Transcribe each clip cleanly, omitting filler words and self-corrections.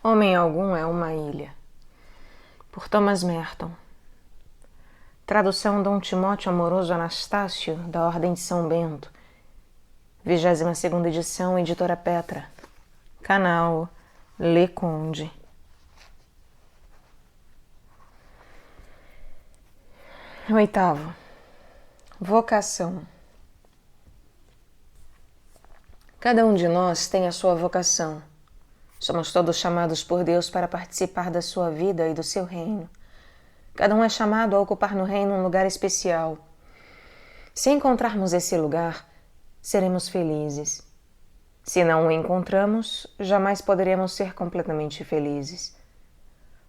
Homem Algum é uma ilha, por Thomas Merton. Tradução Dom Timóteo Amoroso Anastácio, da Ordem de São Bento. 22ª edição, Editora Petra. Canal Le Conde. Oitavo. Vocação. Cada um de nós tem a sua vocação. Somos todos chamados por Deus para participar da sua vida e do seu reino. Cada um é chamado a ocupar no reino um lugar especial. Se encontrarmos esse lugar, seremos felizes. Se não o encontramos, jamais poderemos ser completamente felizes.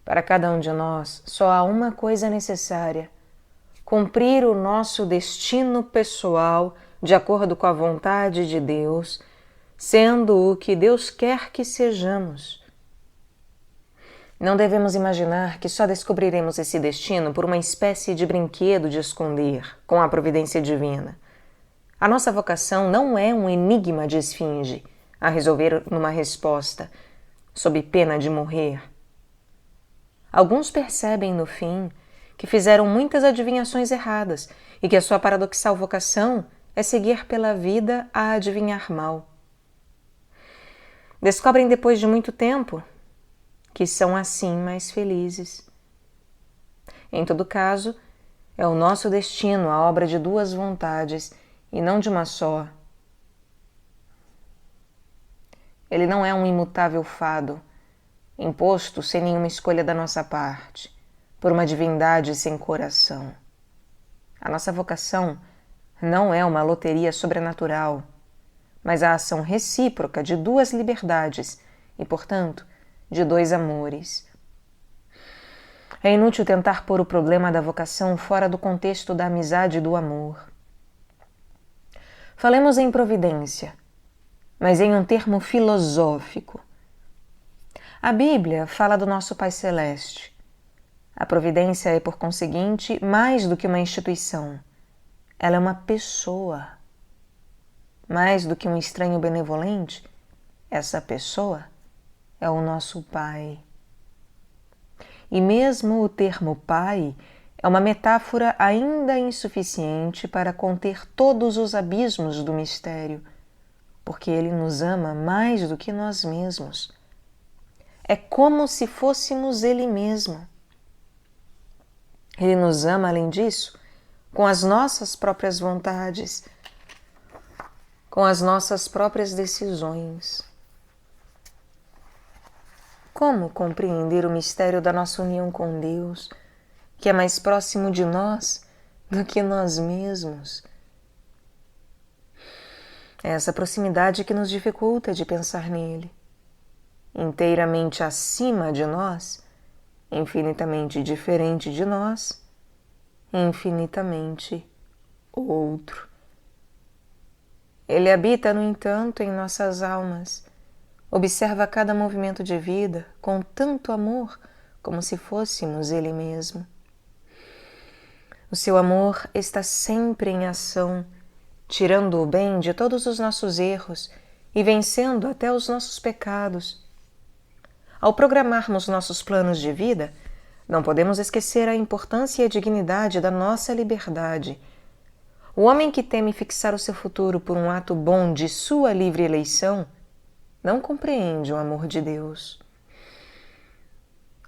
Para cada um de nós, só há uma coisa necessária: cumprir o nosso destino pessoal de acordo com a vontade de Deus, sendo o que Deus quer que sejamos. Não devemos imaginar que só descobriremos esse destino por uma espécie de brinquedo de esconder, com a providência divina. A nossa vocação não é um enigma de esfinge, a resolver numa resposta, sob pena de morrer. Alguns percebem, no fim, que fizeram muitas adivinhações erradas e que a sua paradoxal vocação é seguir pela vida a adivinhar mal. Descobrem depois de muito tempo que são assim mais felizes. Em todo caso, é o nosso destino a obra de duas vontades e não de uma só. Ele não é um imutável fado, imposto sem nenhuma escolha da nossa parte, por uma divindade sem coração. A nossa vocação não é uma loteria sobrenatural, mas a ação recíproca de duas liberdades e, portanto, de dois amores. É inútil tentar pôr o problema da vocação fora do contexto da amizade e do amor. Falemos em providência, mas em um termo filosófico. A Bíblia fala do nosso Pai Celeste. A providência é, por conseguinte, mais do que uma instituição. Ela é uma pessoa. Mais do que um estranho benevolente, essa pessoa é o nosso Pai. E mesmo o termo Pai é uma metáfora ainda insuficiente para conter todos os abismos do mistério, porque Ele nos ama mais do que nós mesmos. É como se fôssemos Ele mesmo. Ele nos ama, além disso, com as nossas próprias vontades. com as nossas próprias decisões. Como compreender o mistério da nossa união com Deus, que é mais próximo de nós do que nós mesmos? É essa proximidade que nos dificulta de pensar nele. Inteiramente acima de nós, infinitamente diferente de nós, infinitamente outro. Ele habita, no entanto, em nossas almas, observa cada movimento de vida com tanto amor como se fôssemos Ele mesmo. O seu amor está sempre em ação, tirando o bem de todos os nossos erros e vencendo até os nossos pecados. Ao programarmos nossos planos de vida, não podemos esquecer a importância e a dignidade da nossa liberdade. O homem que teme fixar o seu futuro por um ato bom de sua livre eleição não compreende o amor de Deus.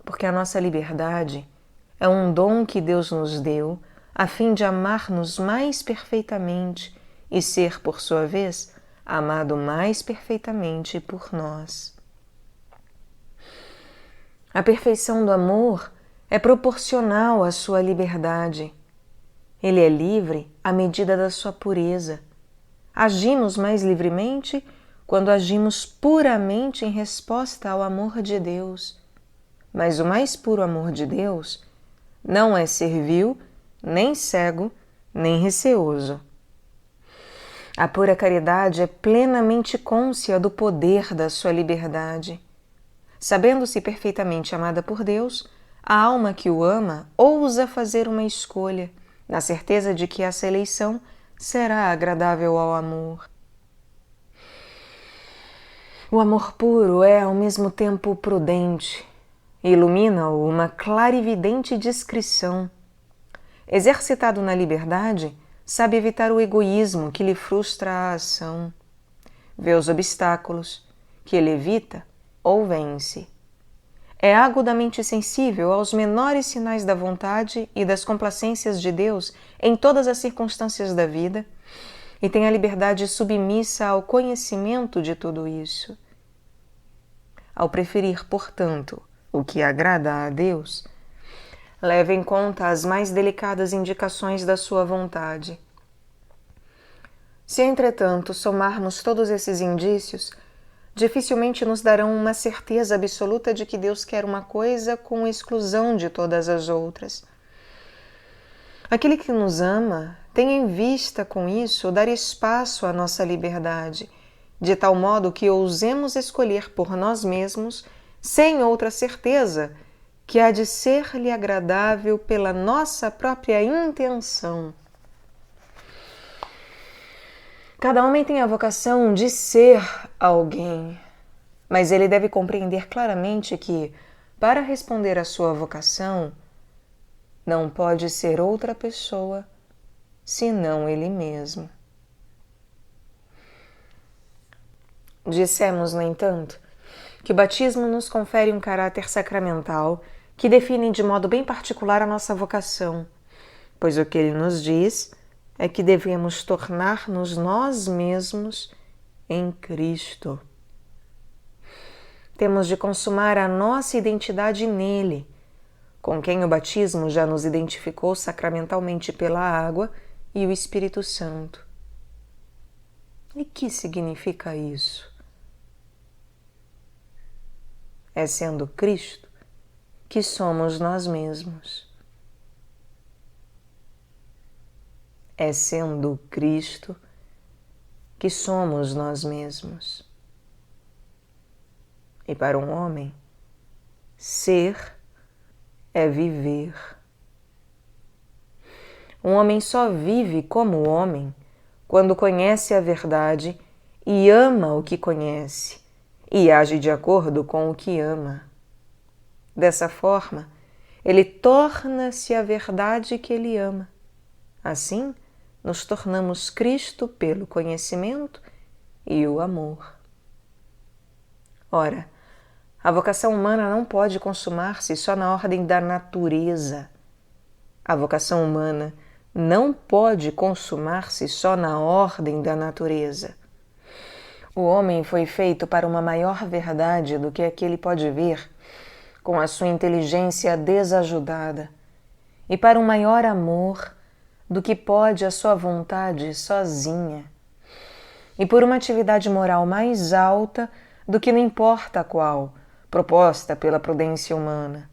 Porque a nossa liberdade é um dom que Deus nos deu a fim de amar-nos mais perfeitamente e ser, por sua vez, amado mais perfeitamente por nós. A perfeição do amor é proporcional à sua liberdade. Ele é livre à medida da sua pureza. Agimos mais livremente quando agimos puramente em resposta ao amor de Deus. Mas o mais puro amor de Deus não é servil, nem cego, nem receoso. A pura caridade é plenamente cônscia do poder da sua liberdade. Sabendo-se perfeitamente amada por Deus, a alma que o ama ousa fazer uma escolha, na certeza de que essa eleição será agradável ao amor. O amor puro é ao mesmo tempo prudente, ilumina-o uma clarividente discrição. Exercitado na liberdade, sabe evitar o egoísmo que lhe frustra a ação. Vê os obstáculos, que ele evita ou vence. É agudamente sensível aos menores sinais da vontade e das complacências de Deus em todas as circunstâncias da vida e tem a liberdade submissa ao conhecimento de tudo isso. Ao preferir, portanto, o que agrada a Deus, leva em conta as mais delicadas indicações da sua vontade. Se, entretanto, somarmos todos esses indícios, dificilmente nos darão uma certeza absoluta de que Deus quer uma coisa com exclusão de todas as outras. Aquele que nos ama tem em vista com isso dar espaço à nossa liberdade, de tal modo que ousemos escolher por nós mesmos, sem outra certeza, que há de ser-lhe agradável pela nossa própria intenção. Cada homem tem a vocação de ser alguém, mas ele deve compreender claramente que, para responder à sua vocação, não pode ser outra pessoa senão ele mesmo. Dissemos, no entanto, que o batismo nos confere um caráter sacramental que define de modo bem particular a nossa vocação, pois o que ele nos diz é que devemos tornar-nos nós mesmos em Cristo. Temos de consumar a nossa identidade nele, com quem o batismo já nos identificou sacramentalmente pela água e o Espírito Santo. E que significa isso? É sendo Cristo que somos nós mesmos. É sendo Cristo que somos nós mesmos. E para um homem, ser é viver. Um homem só vive como homem quando conhece a verdade e ama o que conhece e age de acordo com o que ama. Dessa forma, ele torna-se a verdade que ele ama. Assim, nos tornamos Cristo pelo conhecimento e o amor. Ora, a vocação humana não pode consumar-se só na ordem da natureza. A vocação humana não pode consumar-se só na ordem da natureza. O homem foi feito para uma maior verdade do que a que ele pode ver com a sua inteligência desajudada, e para um maior amor do que pode a sua vontade sozinha, e por uma atividade moral mais alta do que não importa qual, proposta pela prudência humana.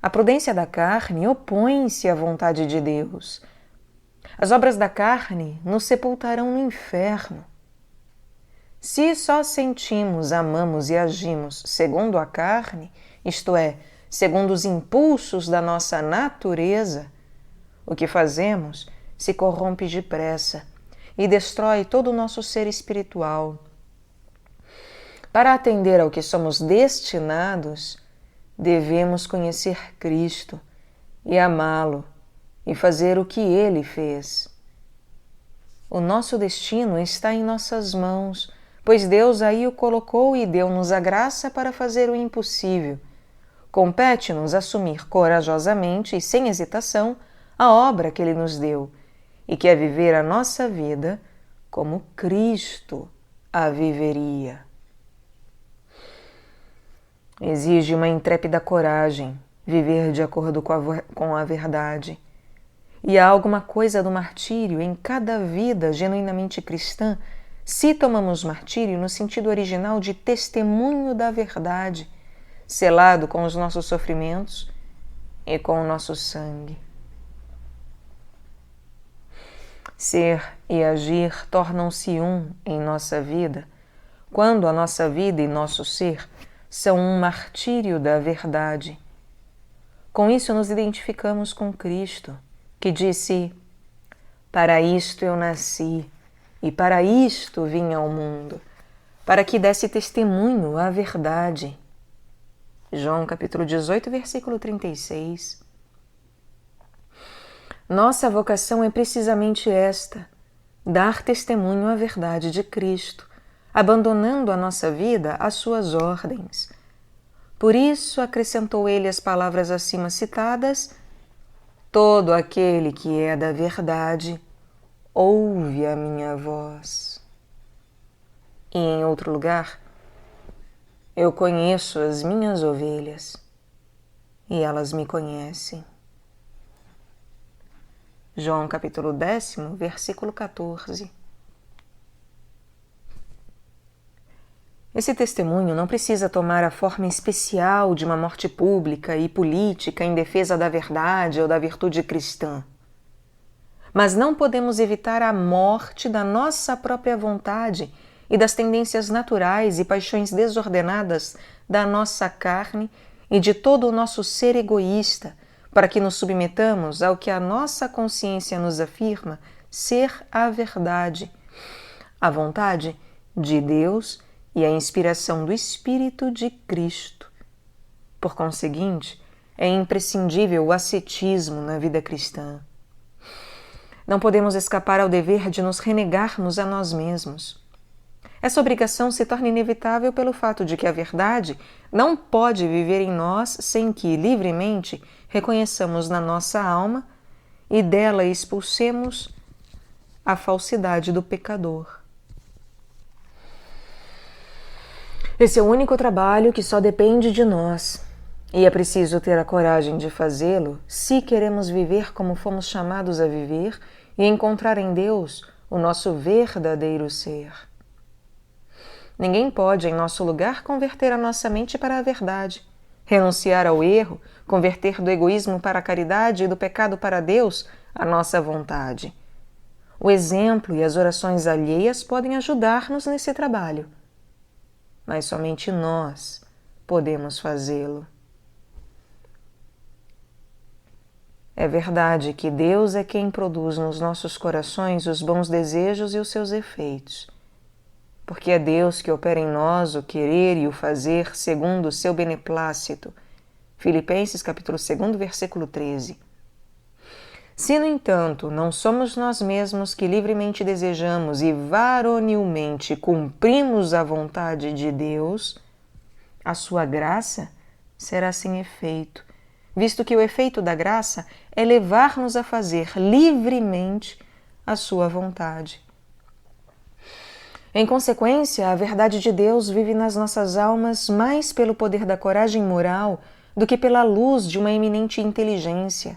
A prudência da carne opõe-se à vontade de Deus. As obras da carne nos sepultarão no inferno. Se só sentimos, amamos e agimos segundo a carne, isto é, segundo os impulsos da nossa natureza, o que fazemos se corrompe depressa e destrói todo o nosso ser espiritual. Para atender ao que somos destinados, devemos conhecer Cristo e amá-lo e fazer o que Ele fez. O nosso destino está em nossas mãos, pois Deus aí o colocou e deu-nos a graça para fazer o impossível. Compete-nos assumir corajosamente e sem hesitação a obra que Ele nos deu, e que é viver a nossa vida como Cristo a viveria. Exige uma intrépida coragem viver de acordo com a verdade. E há alguma coisa do martírio em cada vida genuinamente cristã, se tomamos martírio no sentido original de testemunho da verdade, selado com os nossos sofrimentos e com o nosso sangue. Ser e agir tornam-se um em nossa vida, quando a nossa vida e nosso ser são um martírio da verdade. Com isso nos identificamos com Cristo, que disse: "Para isto eu nasci, e para isto vim ao mundo, para que desse testemunho à verdade." João capítulo 18, versículo 36. Nossa vocação é precisamente esta: dar testemunho à verdade de Cristo, abandonando a nossa vida às suas ordens. Por isso acrescentou ele as palavras acima citadas: "Todo aquele que é da verdade, ouve a minha voz." E em outro lugar: "Eu conheço as minhas ovelhas, e elas me conhecem." João capítulo 10, versículo 14. Esse testemunho não precisa tomar a forma especial de uma morte pública e política em defesa da verdade ou da virtude cristã. Mas não podemos evitar a morte da nossa própria vontade e das tendências naturais e paixões desordenadas da nossa carne e de todo o nosso ser egoísta, para que nos submetamos ao que a nossa consciência nos afirma ser a verdade, a vontade de Deus e a inspiração do Espírito de Cristo. Por conseguinte, é imprescindível o ascetismo na vida cristã. Não podemos escapar ao dever de nos renegarmos a nós mesmos. Essa obrigação se torna inevitável pelo fato de que a verdade não pode viver em nós sem que, livremente, reconheçamos na nossa alma e dela expulsemos a falsidade do pecador. Esse é o único trabalho que só depende de nós, e é preciso ter a coragem de fazê-lo se queremos viver como fomos chamados a viver e encontrar em Deus o nosso verdadeiro ser. Ninguém pode, em nosso lugar, converter a nossa mente para a verdade, renunciar ao erro, converter do egoísmo para a caridade e do pecado para Deus a nossa vontade. O exemplo e as orações alheias podem ajudar-nos nesse trabalho, mas somente nós podemos fazê-lo. É verdade que Deus é quem produz nos nossos corações os bons desejos e os seus efeitos, porque é Deus que opera em nós o querer e o fazer segundo o seu beneplácito. Filipenses capítulo 2, versículo 13. Se, no entanto, não somos nós mesmos que livremente desejamos e varonilmente cumprimos a vontade de Deus, a sua graça será sem efeito, visto que o efeito da graça é levar-nos a fazer livremente a sua vontade. Em consequência, a verdade de Deus vive nas nossas almas mais pelo poder da coragem moral do que pela luz de uma eminente inteligência.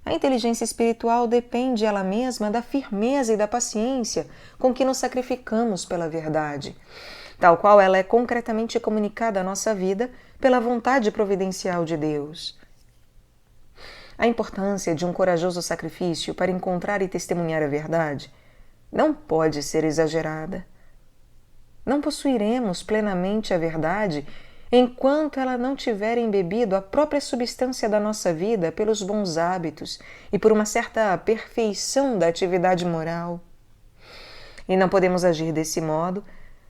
A inteligência espiritual depende ela mesma da firmeza e da paciência com que nos sacrificamos pela verdade, tal qual ela é concretamente comunicada à nossa vida pela vontade providencial de Deus. A importância de um corajoso sacrifício para encontrar e testemunhar a verdade não pode ser exagerada. Não possuiremos plenamente a verdade enquanto ela não tiver embebido a própria substância da nossa vida pelos bons hábitos e por uma certa perfeição da atividade moral. E não podemos agir desse modo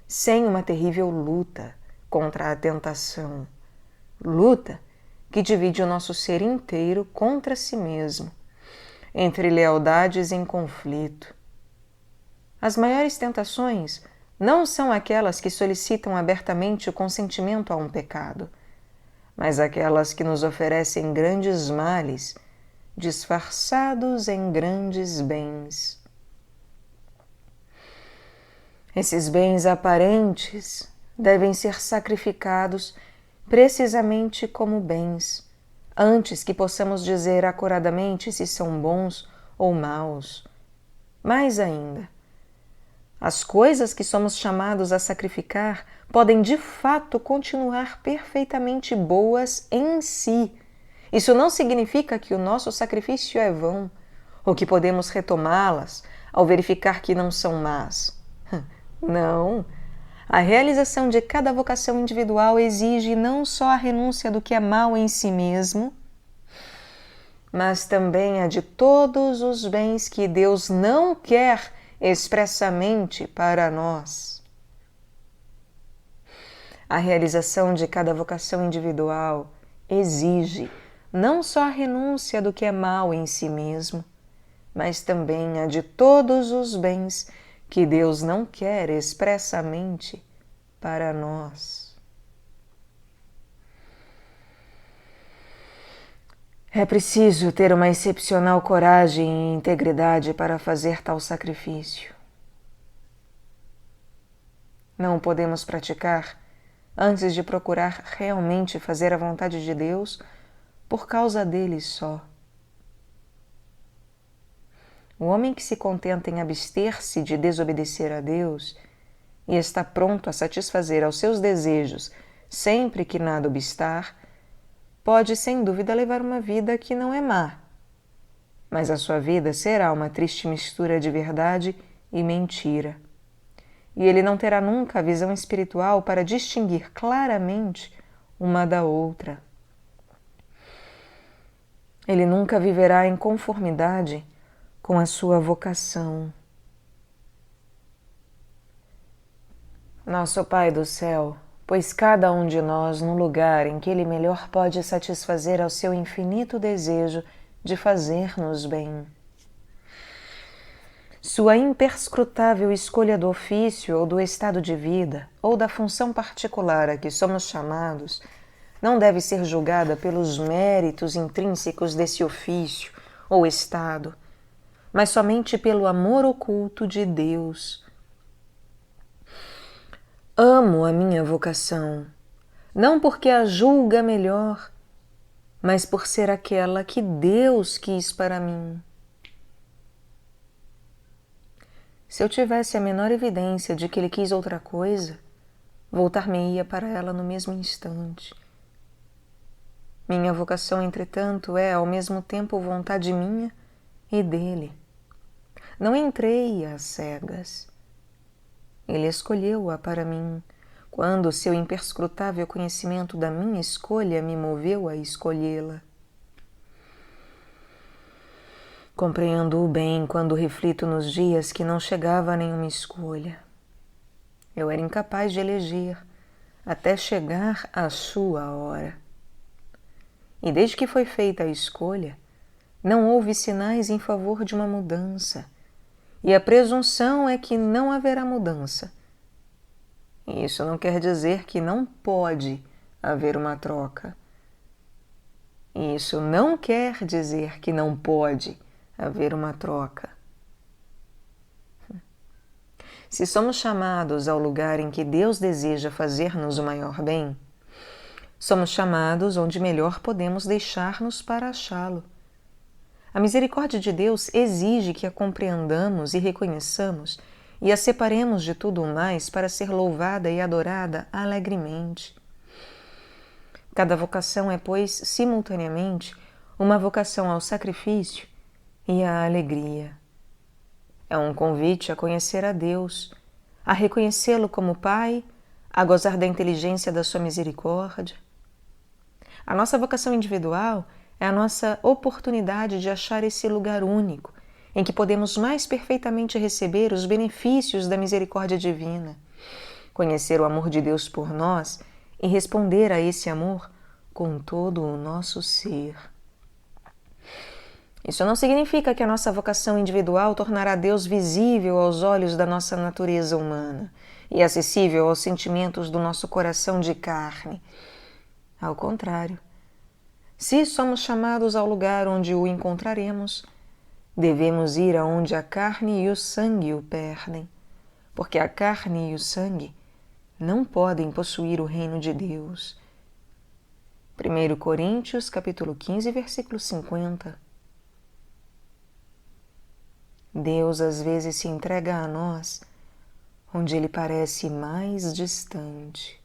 sem uma terrível luta contra a tentação. Luta que divide o nosso ser inteiro contra si mesmo, entre lealdades em conflito. As maiores tentações não são aquelas que solicitam abertamente o consentimento a um pecado, mas aquelas que nos oferecem grandes males, disfarçados em grandes bens. Esses bens aparentes devem ser sacrificados precisamente como bens, antes que possamos dizer acuradamente se são bons ou maus. Mais ainda, as coisas que somos chamados a sacrificar podem de fato continuar perfeitamente boas em si. Isso não significa que o nosso sacrifício é vão, ou que podemos retomá-las ao verificar que não são más. Não. A realização de cada vocação individual exige não só a renúncia do que é mal em si mesmo, mas também a de todos os bens que Deus não quer expressamente para nós. A realização de cada vocação individual exige não só a renúncia do que é mal em si mesmo, mas também a de todos os bens que Deus não quer expressamente para nós. É preciso ter uma excepcional coragem e integridade para fazer tal sacrifício. Não o podemos praticar antes de procurar realmente fazer a vontade de Deus por causa dele só. O homem que se contenta em abster-se de desobedecer a Deus e está pronto a satisfazer aos seus desejos sempre que nada obstar, pode sem dúvida levar uma vida que não é má, mas a sua vida será uma triste mistura de verdade e mentira. E ele não terá nunca a visão espiritual para distinguir claramente uma da outra. Ele nunca viverá em conformidade com a sua vocação. Nosso Pai do céu, pôs cada um de nós no lugar em que Ele melhor pode satisfazer ao seu infinito desejo de fazer-nos bem. Sua imperscrutável escolha do ofício ou do estado de vida ou da função particular a que somos chamados não deve ser julgada pelos méritos intrínsecos desse ofício ou estado, mas somente pelo amor oculto de Deus. Amo a minha vocação, não porque a julga melhor, mas por ser aquela que Deus quis para mim. Se eu tivesse a menor evidência de que Ele quis outra coisa, voltar-me-ia para ela no mesmo instante. Minha vocação, entretanto, é ao mesmo tempo vontade minha e dele. Não entrei às cegas. Ele escolheu-a para mim, quando o seu imperscrutável conhecimento da minha escolha me moveu a escolhê-la. Compreendo-o bem quando reflito nos dias que não chegava a nenhuma escolha. Eu era incapaz de eleger, até chegar a sua hora. E desde que foi feita a escolha, não houve sinais em favor de uma mudança, e a presunção é que não haverá mudança. E isso não quer dizer que não pode haver uma troca. E isso não quer dizer que não pode haver uma troca. Se somos chamados ao lugar em que Deus deseja fazer-nos o maior bem, somos chamados onde melhor podemos deixar-nos para achá-lo. A misericórdia de Deus exige que a compreendamos e reconheçamos e a separemos de tudo o mais para ser louvada e adorada alegremente. Cada vocação é, pois, simultaneamente, uma vocação ao sacrifício e à alegria. É um convite a conhecer a Deus, a reconhecê-lo como Pai, a gozar da inteligência da sua misericórdia. A nossa vocação individual é a nossa oportunidade de achar esse lugar único, em que podemos mais perfeitamente receber os benefícios da misericórdia divina, conhecer o amor de Deus por nós e responder a esse amor com todo o nosso ser. Isso não significa que a nossa vocação individual tornará Deus visível aos olhos da nossa natureza humana e acessível aos sentimentos do nosso coração de carne. Ao contrário, se somos chamados ao lugar onde o encontraremos, devemos ir aonde a carne e o sangue o perdem, porque a carne e o sangue não podem possuir o reino de Deus. 1 Coríntios, capítulo 15, versículo 50. Deus às vezes se entrega a nós onde Ele parece mais distante.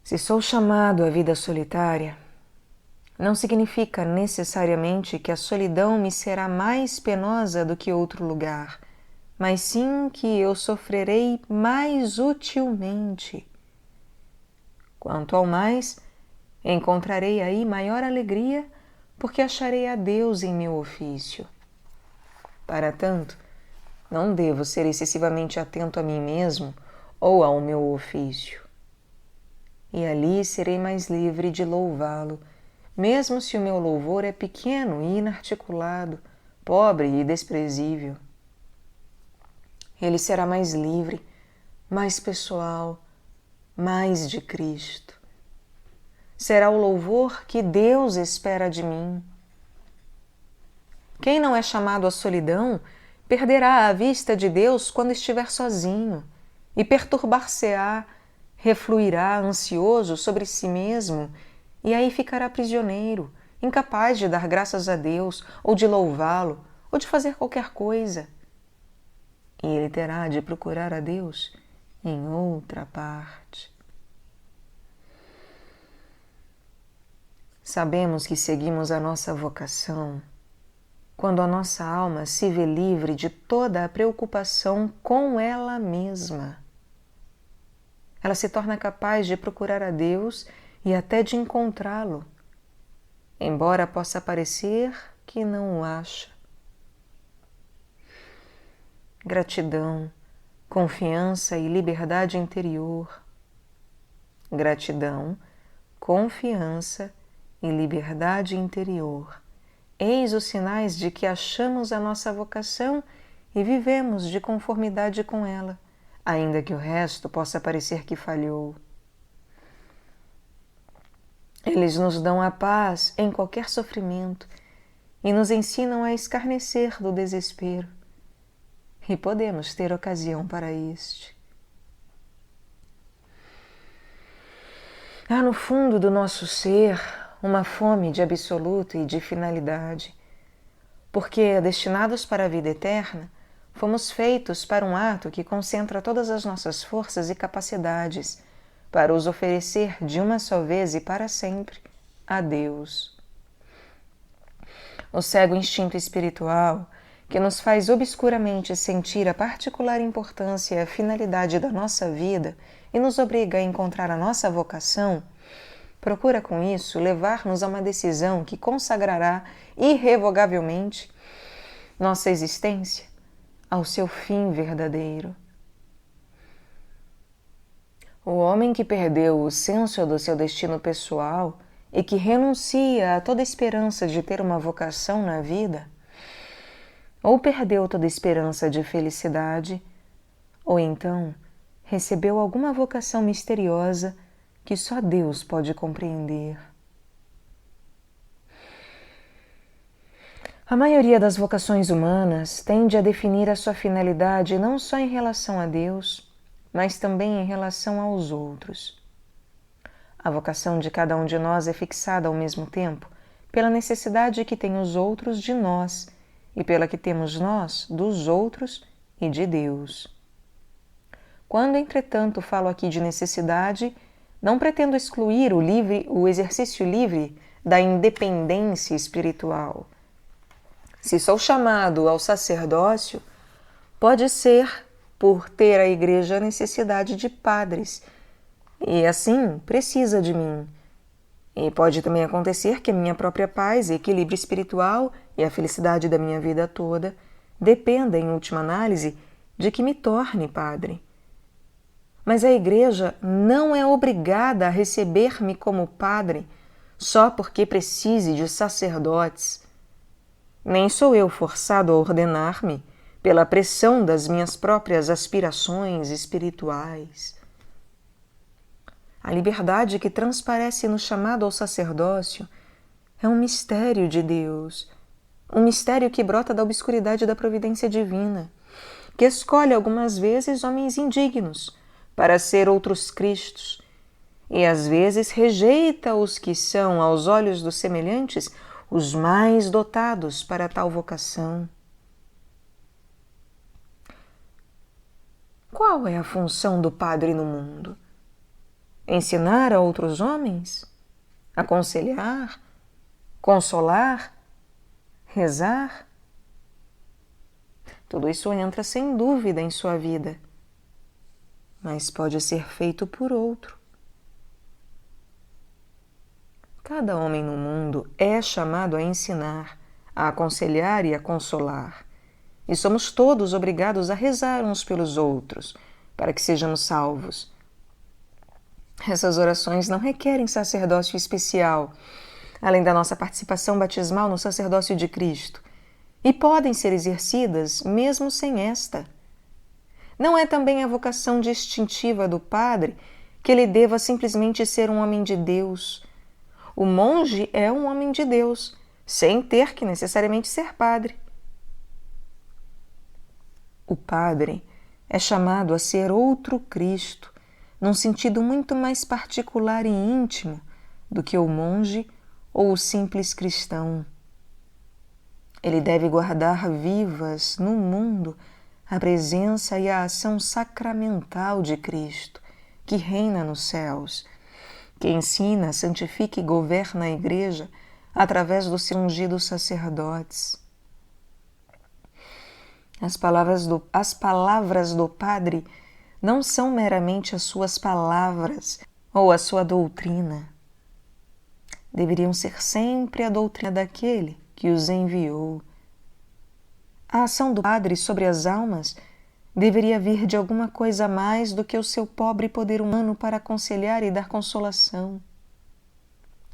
Se sou chamado à vida solitária, não significa necessariamente que a solidão me será mais penosa do que outro lugar, mas sim que eu sofrerei mais utilmente. Quanto ao mais, encontrarei aí maior alegria, porque acharei a Deus em meu ofício. Para tanto, não devo ser excessivamente atento a mim mesmo ou ao meu ofício. E ali serei mais livre de louvá-lo, mesmo se o meu louvor é pequeno e inarticulado, pobre e desprezível. Ele será mais livre, mais pessoal, mais de Cristo. Será o louvor que Deus espera de mim. Quem não é chamado à solidão perderá a vista de Deus quando estiver sozinho e perturbar-se-á, refluirá ansioso sobre si mesmo e aí ficará prisioneiro, incapaz de dar graças a Deus ou de louvá-lo ou de fazer qualquer coisa. E ele terá de procurar a Deus em outra parte. Sabemos que seguimos a nossa vocação quando a nossa alma se vê livre de toda a preocupação com ela mesma. Ela se torna capaz de procurar a Deus e até de encontrá-lo, embora possa parecer que não o acha. Gratidão, confiança e liberdade interior. Gratidão, confiança e liberdade interior. Eis os sinais de que achamos a nossa vocação e vivemos de conformidade com ela, ainda que o resto possa parecer que falhou. Eles nos dão a paz em qualquer sofrimento e nos ensinam a escarnecer do desespero. E podemos ter ocasião para este. Há no fundo do nosso ser uma fome de absoluto e de finalidade, porque, destinados para a vida eterna, fomos feitos para um ato que concentra todas as nossas forças e capacidades para os oferecer de uma só vez e para sempre a Deus. O cego instinto espiritual que nos faz obscuramente sentir a particular importância e a finalidade da nossa vida e nos obriga a encontrar a nossa vocação, procura com isso levar-nos a uma decisão que consagrará irrevogavelmente nossa existência ao seu fim verdadeiro. O homem que perdeu o senso do seu destino pessoal e que renuncia a toda esperança de ter uma vocação na vida, ou perdeu toda esperança de felicidade, ou então recebeu alguma vocação misteriosa que só Deus pode compreender. A maioria das vocações humanas tende a definir a sua finalidade não só em relação a Deus, mas também em relação aos outros. A vocação de cada um de nós é fixada ao mesmo tempo pela necessidade que têm os outros de nós e pela que temos nós dos outros e de Deus. Quando, entretanto, falo aqui de necessidade, não pretendo excluir o exercício livre da independência espiritual. Se sou chamado ao sacerdócio, pode ser por ter a Igreja necessidade de padres, e assim precisa de mim. E pode também acontecer que a minha própria paz e equilíbrio espiritual e a felicidade da minha vida toda dependa, em última análise, de que me torne padre. Mas a Igreja não é obrigada a receber-me como padre só porque precise de sacerdotes. Nem sou eu forçado a ordenar-me pela pressão das minhas próprias aspirações espirituais. A liberdade que transparece no chamado ao sacerdócio é um mistério de Deus, um mistério que brota da obscuridade da providência divina, que escolhe algumas vezes homens indignos para ser outros Cristos, e às vezes rejeita os que são, aos olhos dos semelhantes, os mais dotados para tal vocação. Qual é a função do padre no mundo? Ensinar a outros homens? Aconselhar? Consolar? Rezar? Tudo isso entra sem dúvida em sua vida, mas pode ser feito por outro. Cada homem no mundo é chamado a ensinar, a aconselhar e a consolar. E somos todos obrigados a rezar uns pelos outros, para que sejamos salvos. Essas orações não requerem sacerdócio especial, além da nossa participação batismal no sacerdócio de Cristo, e podem ser exercidas mesmo sem esta. Não é também a vocação distintiva do padre que ele deva simplesmente ser um homem de Deus. O monge é um homem de Deus, sem ter que necessariamente ser padre. O padre é chamado a ser outro Cristo, num sentido muito mais particular e íntimo do que o monge ou o simples cristão. Ele deve guardar vivas no mundo a presença e a ação sacramental de Cristo, que reina nos céus, que ensina, santifica e governa a Igreja através dos seus ungidos sacerdotes. As palavras do Padre não são meramente as suas palavras ou a sua doutrina. Deveriam ser sempre a doutrina daquele que os enviou. A ação do Padre sobre as almas deveria vir de alguma coisa a mais do que o seu pobre poder humano para aconselhar e dar consolação.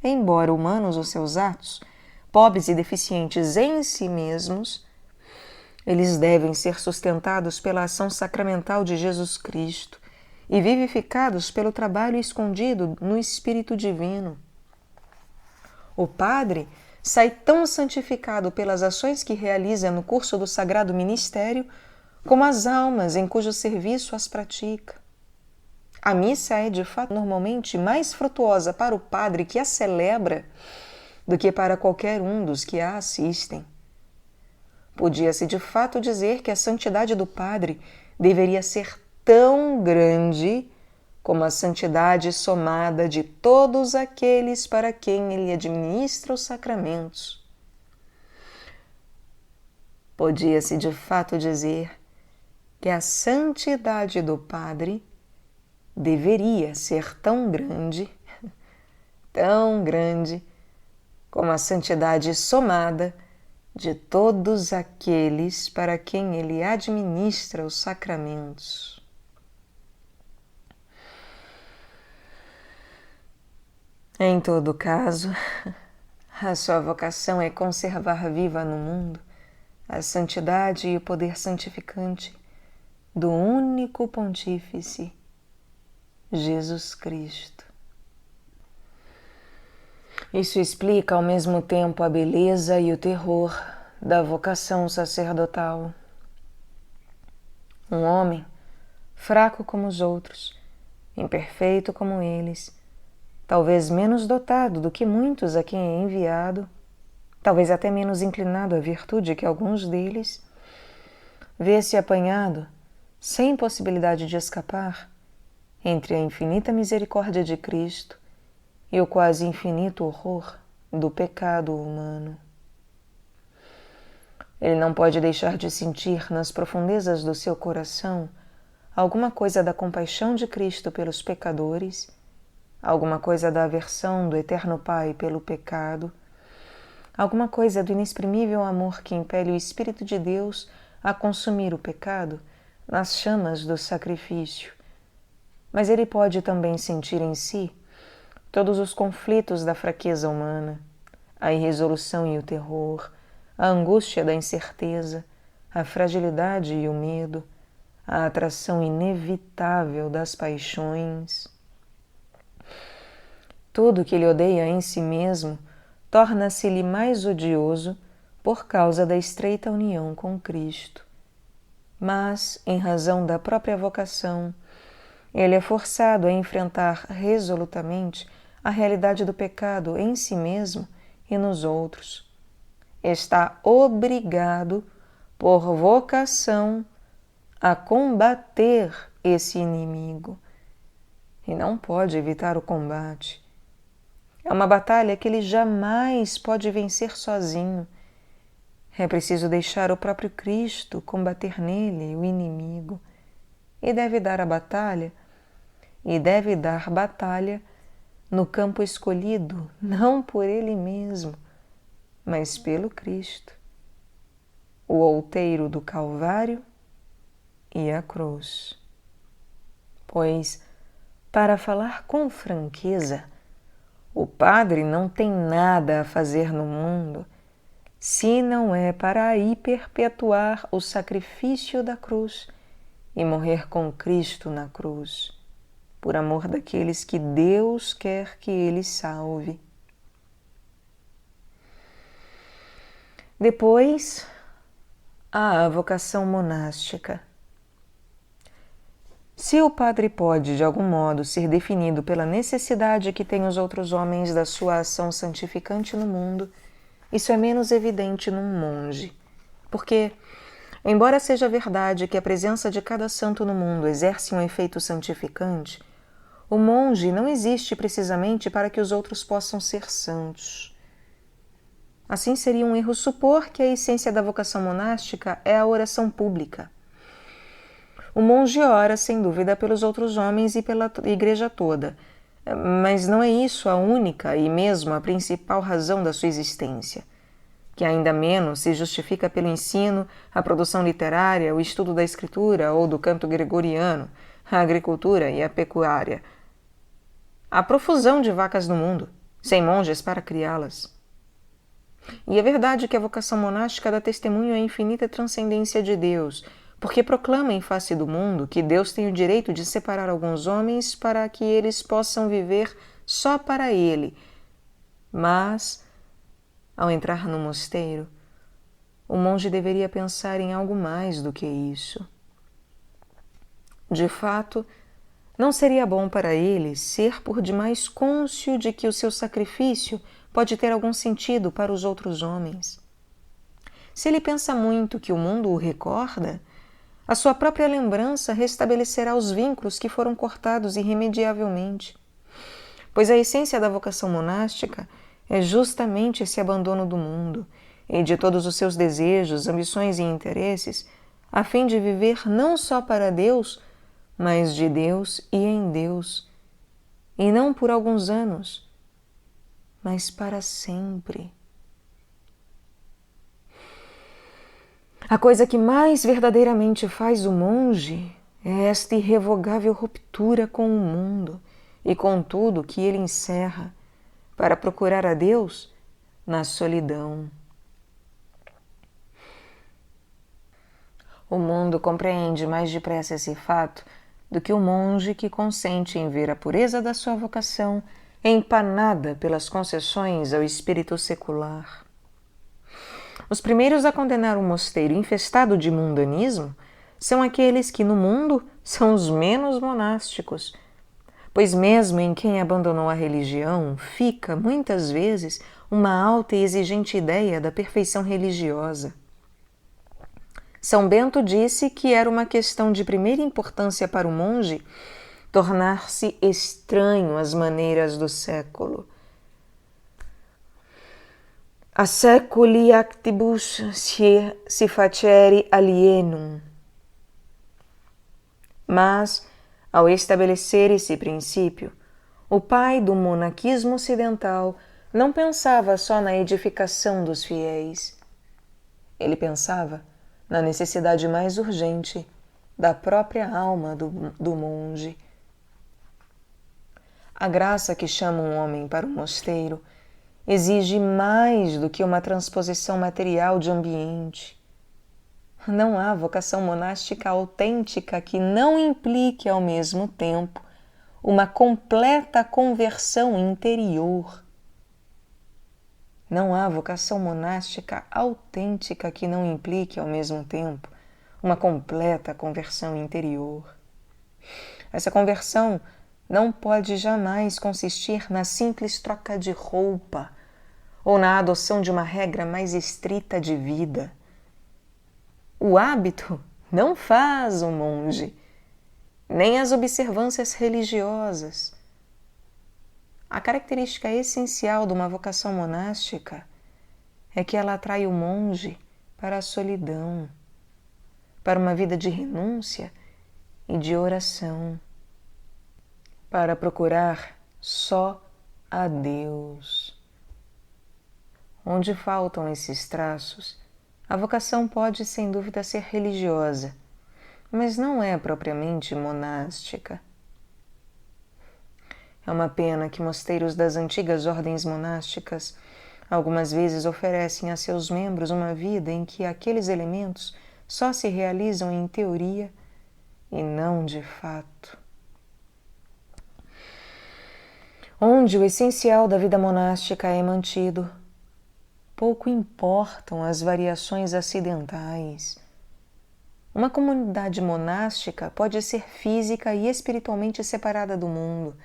Embora humanos os seus atos, pobres e deficientes em si mesmos, eles devem ser sustentados pela ação sacramental de Jesus Cristo e vivificados pelo trabalho escondido no Espírito Divino. O Padre sai tão santificado pelas ações que realiza no curso do Sagrado Ministério como as almas em cujo serviço as pratica. A missa é, de fato, normalmente mais frutuosa para o padre que a celebra do que para qualquer um dos que a assistem. Podia-se, de fato, dizer que a santidade do padre deveria ser tão grande como a santidade somada de todos aqueles para quem ele administra os sacramentos. Podia-se, de fato, dizer que a santidade do padre deveria ser tão grande como a santidade somada de todos aqueles para quem ele administra os sacramentos. Em todo caso, a sua vocação é conservar viva no mundo a santidade e o poder santificante do único Pontífice, Jesus Cristo. Isso explica ao mesmo tempo a beleza e o terror da vocação sacerdotal. Um homem, fraco como os outros, imperfeito como eles, talvez menos dotado do que muitos a quem é enviado, talvez até menos inclinado à virtude que alguns deles, vê-se apanhado, sem possibilidade de escapar, entre a infinita misericórdia de Cristo e o quase infinito horror do pecado humano. Ele não pode deixar de sentir nas profundezas do seu coração alguma coisa da compaixão de Cristo pelos pecadores, alguma coisa da aversão do Eterno Pai pelo pecado, alguma coisa do inexprimível amor que impele o Espírito de Deus a consumir o pecado nas chamas do sacrifício. Mas ele pode também sentir em si todos os conflitos da fraqueza humana, a irresolução e o terror, a angústia da incerteza, a fragilidade e o medo, a atração inevitável das paixões. Tudo que ele odeia em si mesmo torna-se-lhe mais odioso por causa da estreita união com Cristo. Mas, em razão da própria vocação, ele é forçado a enfrentar resolutamente a realidade do pecado em si mesmo e nos outros. Está obrigado, por vocação, a combater esse inimigo e não pode evitar o combate. É uma batalha que ele jamais pode vencer sozinho. É preciso deixar o próprio Cristo combater nele o inimigo e deve dar batalha no campo escolhido, não por ele mesmo, mas pelo Cristo, o outeiro do Calvário e a cruz. Pois, para falar com franqueza, o padre não tem nada a fazer no mundo se não é para aí perpetuar o sacrifício da cruz e morrer com Cristo na cruz, por amor daqueles que Deus quer que ele salve. Depois, há a vocação monástica. Se o padre pode, de algum modo, ser definido pela necessidade que têm os outros homens da sua ação santificante no mundo, isso é menos evidente num monge, porque, embora seja verdade que a presença de cada santo no mundo exerce um efeito santificante, o monge não existe precisamente para que os outros possam ser santos. Assim seria um erro supor que a essência da vocação monástica é a oração pública. O monge ora, sem dúvida, pelos outros homens e pela igreja toda, mas não é isso a única e mesmo a principal razão da sua existência, que ainda menos se justifica pelo ensino, a produção literária, o estudo da escritura ou do canto gregoriano, a agricultura e a pecuária. Há profusão de vacas no mundo, sem monges para criá-las. E é verdade que a vocação monástica dá testemunho à infinita transcendência de Deus, porque proclama em face do mundo que Deus tem o direito de separar alguns homens para que eles possam viver só para Ele. Mas, ao entrar no mosteiro, o monge deveria pensar em algo mais do que isso. De fato, não seria bom para ele ser por demais cônscio de que o seu sacrifício pode ter algum sentido para os outros homens. Se ele pensa muito que o mundo o recorda, a sua própria lembrança restabelecerá os vínculos que foram cortados irremediavelmente. Pois a essência da vocação monástica é justamente esse abandono do mundo e de todos os seus desejos, ambições e interesses, a fim de viver não só para Deus, mas de Deus e em Deus, e não por alguns anos, mas para sempre. A coisa que mais verdadeiramente faz o monge é esta irrevogável ruptura com o mundo e com tudo que ele encerra, para procurar a Deus na solidão. O mundo compreende mais depressa esse fato do que o monge que consente em ver a pureza da sua vocação empanada pelas concessões ao espírito secular. Os primeiros a condenar um mosteiro infestado de mundanismo são aqueles que no mundo são os menos monásticos, pois mesmo em quem abandonou a religião fica, muitas vezes, uma alta e exigente ideia da perfeição religiosa. São Bento disse que era uma questão de primeira importância para o monge tornar-se estranho às maneiras do século. A seculi actibus se facere alienum. Mas, ao estabelecer esse princípio, o pai do monaquismo ocidental não pensava só na edificação dos fiéis. Ele pensava na necessidade mais urgente da própria alma do monge. A graça que chama um homem para o mosteiro exige mais do que uma transposição material de ambiente. Não há vocação monástica autêntica que não implique ao mesmo tempo uma completa conversão interior. Não há vocação monástica autêntica que não implique ao mesmo tempo uma completa conversão interior. Essa conversão não pode jamais consistir na simples troca de roupa ou na adoção de uma regra mais estrita de vida. O hábito não faz um monge, nem as observâncias religiosas. A característica essencial de uma vocação monástica é que ela atrai o monge para a solidão, para uma vida de renúncia e de oração, para procurar só a Deus. Onde faltam esses traços, a vocação pode sem dúvida ser religiosa, mas não é propriamente monástica. É uma pena que mosteiros das antigas ordens monásticas algumas vezes oferecem a seus membros uma vida em que aqueles elementos só se realizam em teoria e não de fato. Onde o essencial da vida monástica é mantido, pouco importam as variações acidentais. Uma comunidade monástica pode ser física e espiritualmente separada do mundo,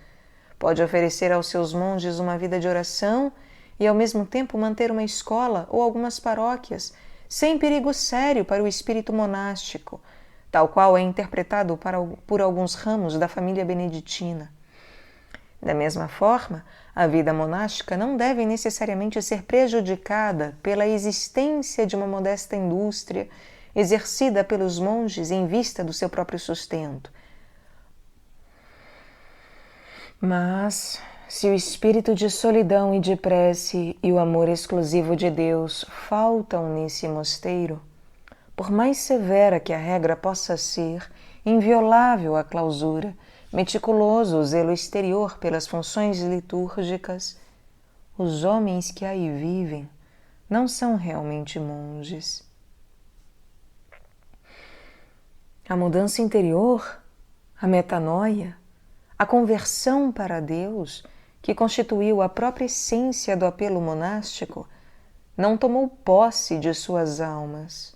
pode oferecer aos seus monges uma vida de oração e ao mesmo tempo manter uma escola ou algumas paróquias, sem perigo sério para o espírito monástico, tal qual é interpretado por alguns ramos da família beneditina. Da mesma forma, a vida monástica não deve necessariamente ser prejudicada pela existência de uma modesta indústria exercida pelos monges em vista do seu próprio sustento. Mas, se o espírito de solidão e de prece e o amor exclusivo de Deus faltam nesse mosteiro, por mais severa que a regra possa ser, inviolável a clausura, meticuloso o zelo exterior pelas funções litúrgicas, os homens que aí vivem não são realmente monges. A mudança interior, a metanoia, a conversão para Deus, que constituiu a própria essência do apelo monástico, não tomou posse de suas almas.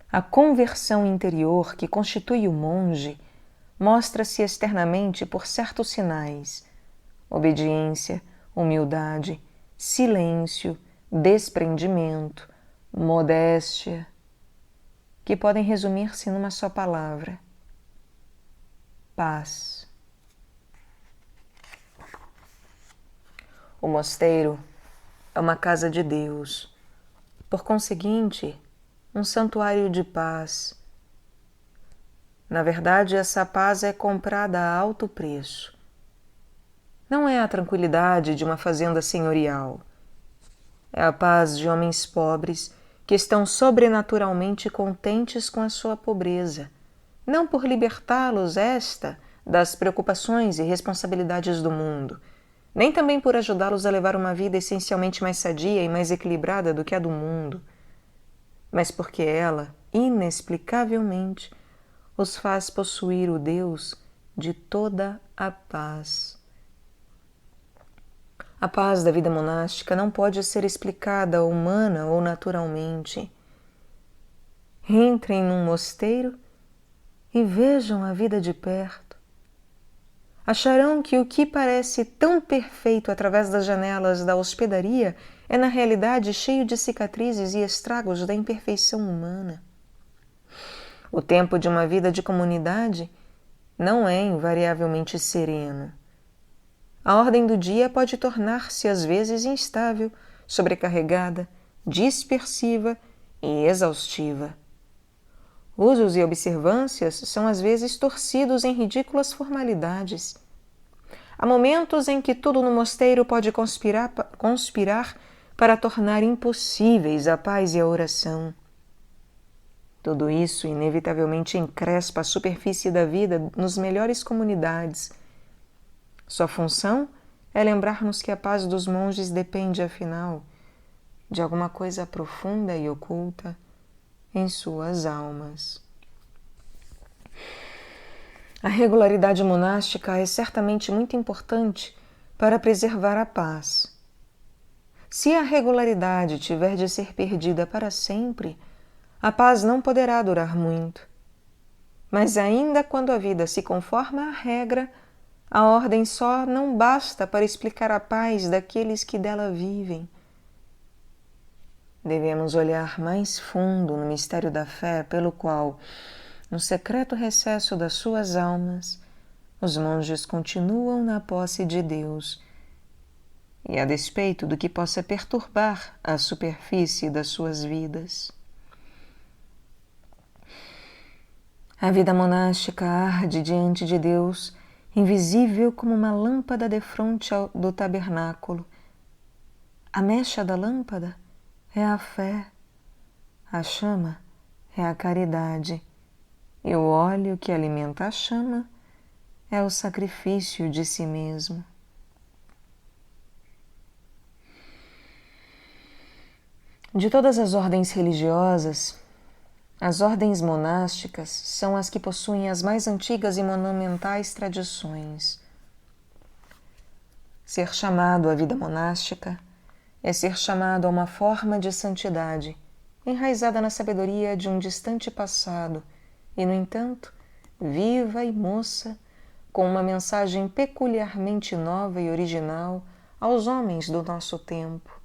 A conversão interior que constitui o monge mostra-se externamente por certos sinais: obediência, humildade, silêncio, desprendimento, modéstia, que podem resumir-se numa só palavra: paz. O mosteiro é uma casa de Deus, por conseguinte, um santuário de paz. Na verdade, essa paz é comprada a alto preço. Não é a tranquilidade de uma fazenda senhorial. É a paz de homens pobres que estão sobrenaturalmente contentes com a sua pobreza, não por libertá-los esta das preocupações e responsabilidades do mundo, nem também por ajudá-los a levar uma vida essencialmente mais sadia e mais equilibrada do que a do mundo, mas porque ela, inexplicavelmente, os faz possuir o Deus de toda a paz. A paz da vida monástica não pode ser explicada humana ou naturalmente. Entrem num mosteiro e vejam a vida de perto. Acharão que o que parece tão perfeito através das janelas da hospedaria é na realidade cheio de cicatrizes e estragos da imperfeição humana. O tempo de uma vida de comunidade não é invariavelmente sereno. A ordem do dia pode tornar-se às vezes instável, sobrecarregada, dispersiva e exaustiva. Usos e observâncias são às vezes torcidos em ridículas formalidades. Há momentos em que tudo no mosteiro pode conspirar para tornar impossíveis a paz e a oração. Tudo isso inevitavelmente encrespa a superfície da vida nos melhores comunidades. Sua função é lembrar-nos que a paz dos monges depende, afinal, de alguma coisa profunda e oculta em suas almas. A regularidade monástica é certamente muito importante para preservar a paz. Se a regularidade tiver de ser perdida para sempre, a paz não poderá durar muito. Mas ainda quando a vida se conforma à regra, a ordem só não basta para explicar a paz daqueles que dela vivem. Devemos olhar mais fundo no mistério da fé pelo qual, no secreto recesso das suas almas, os monges continuam na posse de Deus, e a despeito do que possa perturbar a superfície das suas vidas. A vida monástica arde diante de Deus, invisível como uma lâmpada defronte do tabernáculo. A mecha da lâmpada é a fé, a chama é a caridade, e o óleo que alimenta a chama é o sacrifício de si mesmo. De todas as ordens religiosas, as ordens monásticas são as que possuem as mais antigas e monumentais tradições. Ser chamado à vida monástica é ser chamado a uma forma de santidade, enraizada na sabedoria de um distante passado e, no entanto, viva e moça, com uma mensagem peculiarmente nova e original aos homens do nosso tempo.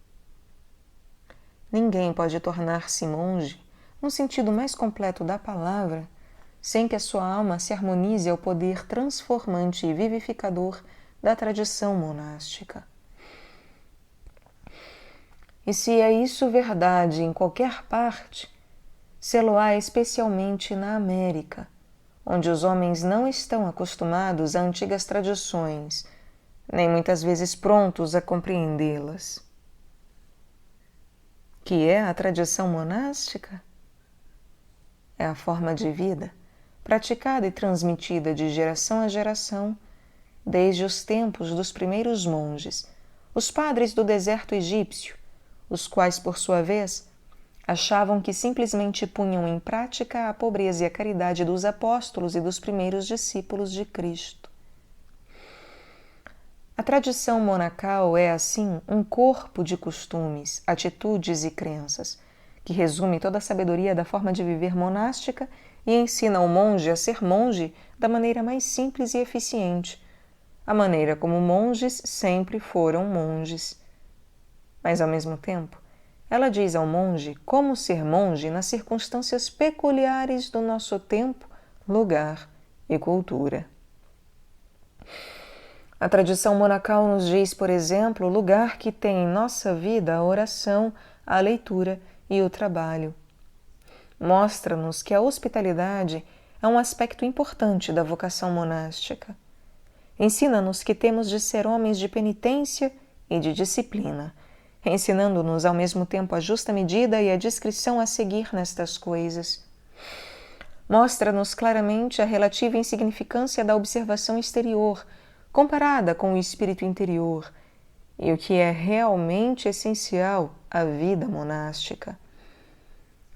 Ninguém pode tornar-se monge, no sentido mais completo da palavra, sem que a sua alma se harmonize ao poder transformante e vivificador da tradição monástica. E se é isso verdade em qualquer parte, sê-lo-á especialmente na América, onde os homens não estão acostumados a antigas tradições, nem muitas vezes prontos a compreendê-las. Que é a tradição monástica? É a forma de vida praticada e transmitida de geração a geração desde os tempos dos primeiros monges, os padres do deserto egípcio, os quais, por sua vez, achavam que simplesmente punham em prática a pobreza e a caridade dos apóstolos e dos primeiros discípulos de Cristo. A tradição monacal é, assim, um corpo de costumes, atitudes e crenças, que resume toda a sabedoria da forma de viver monástica e ensina ao monge a ser monge da maneira mais simples e eficiente, a maneira como monges sempre foram monges. Mas, ao mesmo tempo, ela diz ao monge como ser monge nas circunstâncias peculiares do nosso tempo, lugar e cultura. A tradição monacal nos diz, por exemplo, o lugar que tem em nossa vida a oração, a leitura e o trabalho. Mostra-nos que a hospitalidade é um aspecto importante da vocação monástica. Ensina-nos que temos de ser homens de penitência e de disciplina, ensinando-nos ao mesmo tempo a justa medida e a discrição a seguir nestas coisas. Mostra-nos claramente a relativa insignificância da observação exterior, comparada com o espírito interior, e o que é realmente essencial à vida monástica.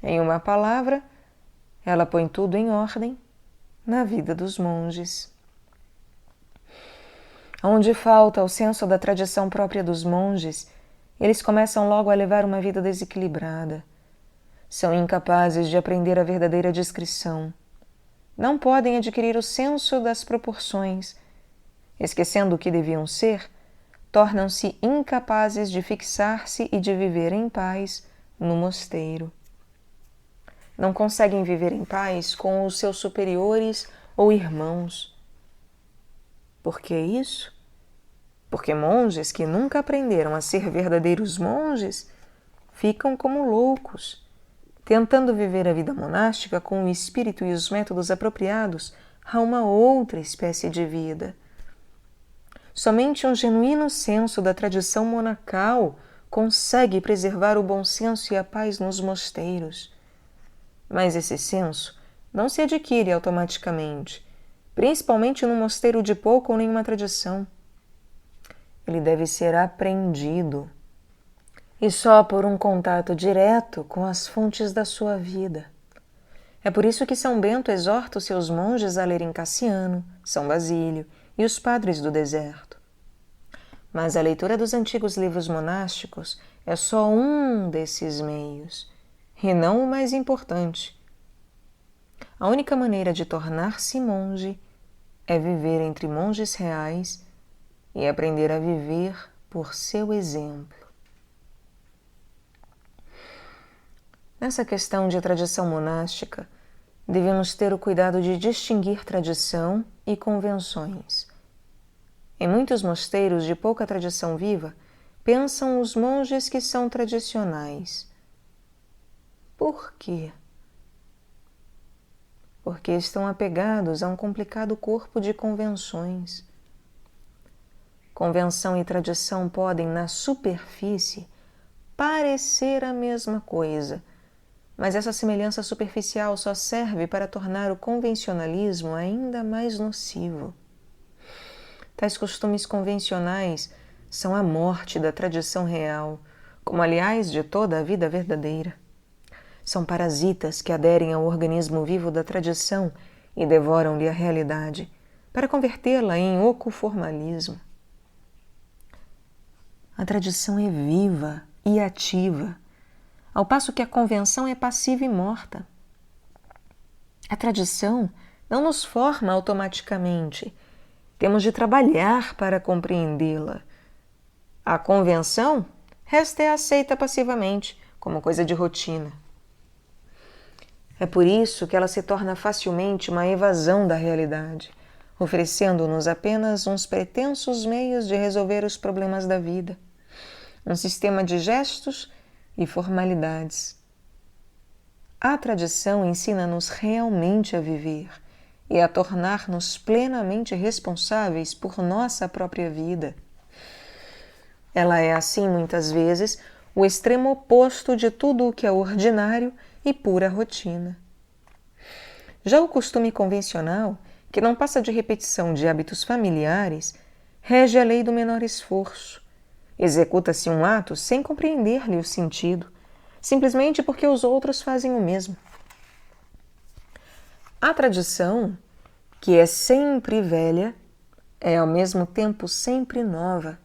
Em uma palavra, ela põe tudo em ordem na vida dos monges. Onde falta o senso da tradição própria dos monges, eles começam logo a levar uma vida desequilibrada. São incapazes de aprender a verdadeira discrição. Não podem adquirir o senso das proporções. Esquecendo o que deviam ser, tornam-se incapazes de fixar-se e de viver em paz no mosteiro. Não conseguem viver em paz com os seus superiores ou irmãos. Por que isso? Porque monges que nunca aprenderam a ser verdadeiros monges ficam como loucos, tentando viver a vida monástica com o espírito e os métodos apropriados a uma outra espécie de vida. Somente um genuíno senso da tradição monacal consegue preservar o bom senso e a paz nos mosteiros. Mas esse senso não se adquire automaticamente, principalmente num mosteiro de pouca ou nenhuma tradição. Ele deve ser aprendido, e só por um contato direto com as fontes da sua vida. É por isso que São Bento exorta os seus monges a lerem Cassiano, São Basílio e os padres do deserto. Mas a leitura dos antigos livros monásticos é só um desses meios, e não o mais importante. A única maneira de tornar-se monge é viver entre monges reais e aprender a viver por seu exemplo. Nessa questão de tradição monástica, devemos ter o cuidado de distinguir tradição e convenções. Em muitos mosteiros de pouca tradição viva, pensam os monges que são tradicionais. Por quê? Porque estão apegados a um complicado corpo de convenções. Convenção e tradição podem, na superfície, parecer a mesma coisa, mas essa semelhança superficial só serve para tornar o convencionalismo ainda mais nocivo. Tais costumes convencionais são a morte da tradição real, como aliás de toda a vida verdadeira. São parasitas que aderem ao organismo vivo da tradição e devoram-lhe a realidade, para convertê-la em oco formalismo. A tradição é viva e ativa, ao passo que a convenção é passiva e morta. A tradição não nos forma automaticamente, temos de trabalhar para compreendê-la. A convenção, esta é aceita passivamente, como coisa de rotina. É por isso que ela se torna facilmente uma evasão da realidade, oferecendo-nos apenas uns pretensos meios de resolver os problemas da vida, um sistema de gestos e formalidades. A tradição ensina-nos realmente a viver e a tornar-nos plenamente responsáveis por nossa própria vida. Ela é, assim, muitas vezes, o extremo oposto de tudo o que é ordinário e pura rotina. Já o costume convencional, que não passa de repetição de hábitos familiares, rege a lei do menor esforço. Executa-se um ato sem compreender-lhe o sentido, simplesmente porque os outros fazem o mesmo. A tradição, que é sempre velha, é ao mesmo tempo sempre nova,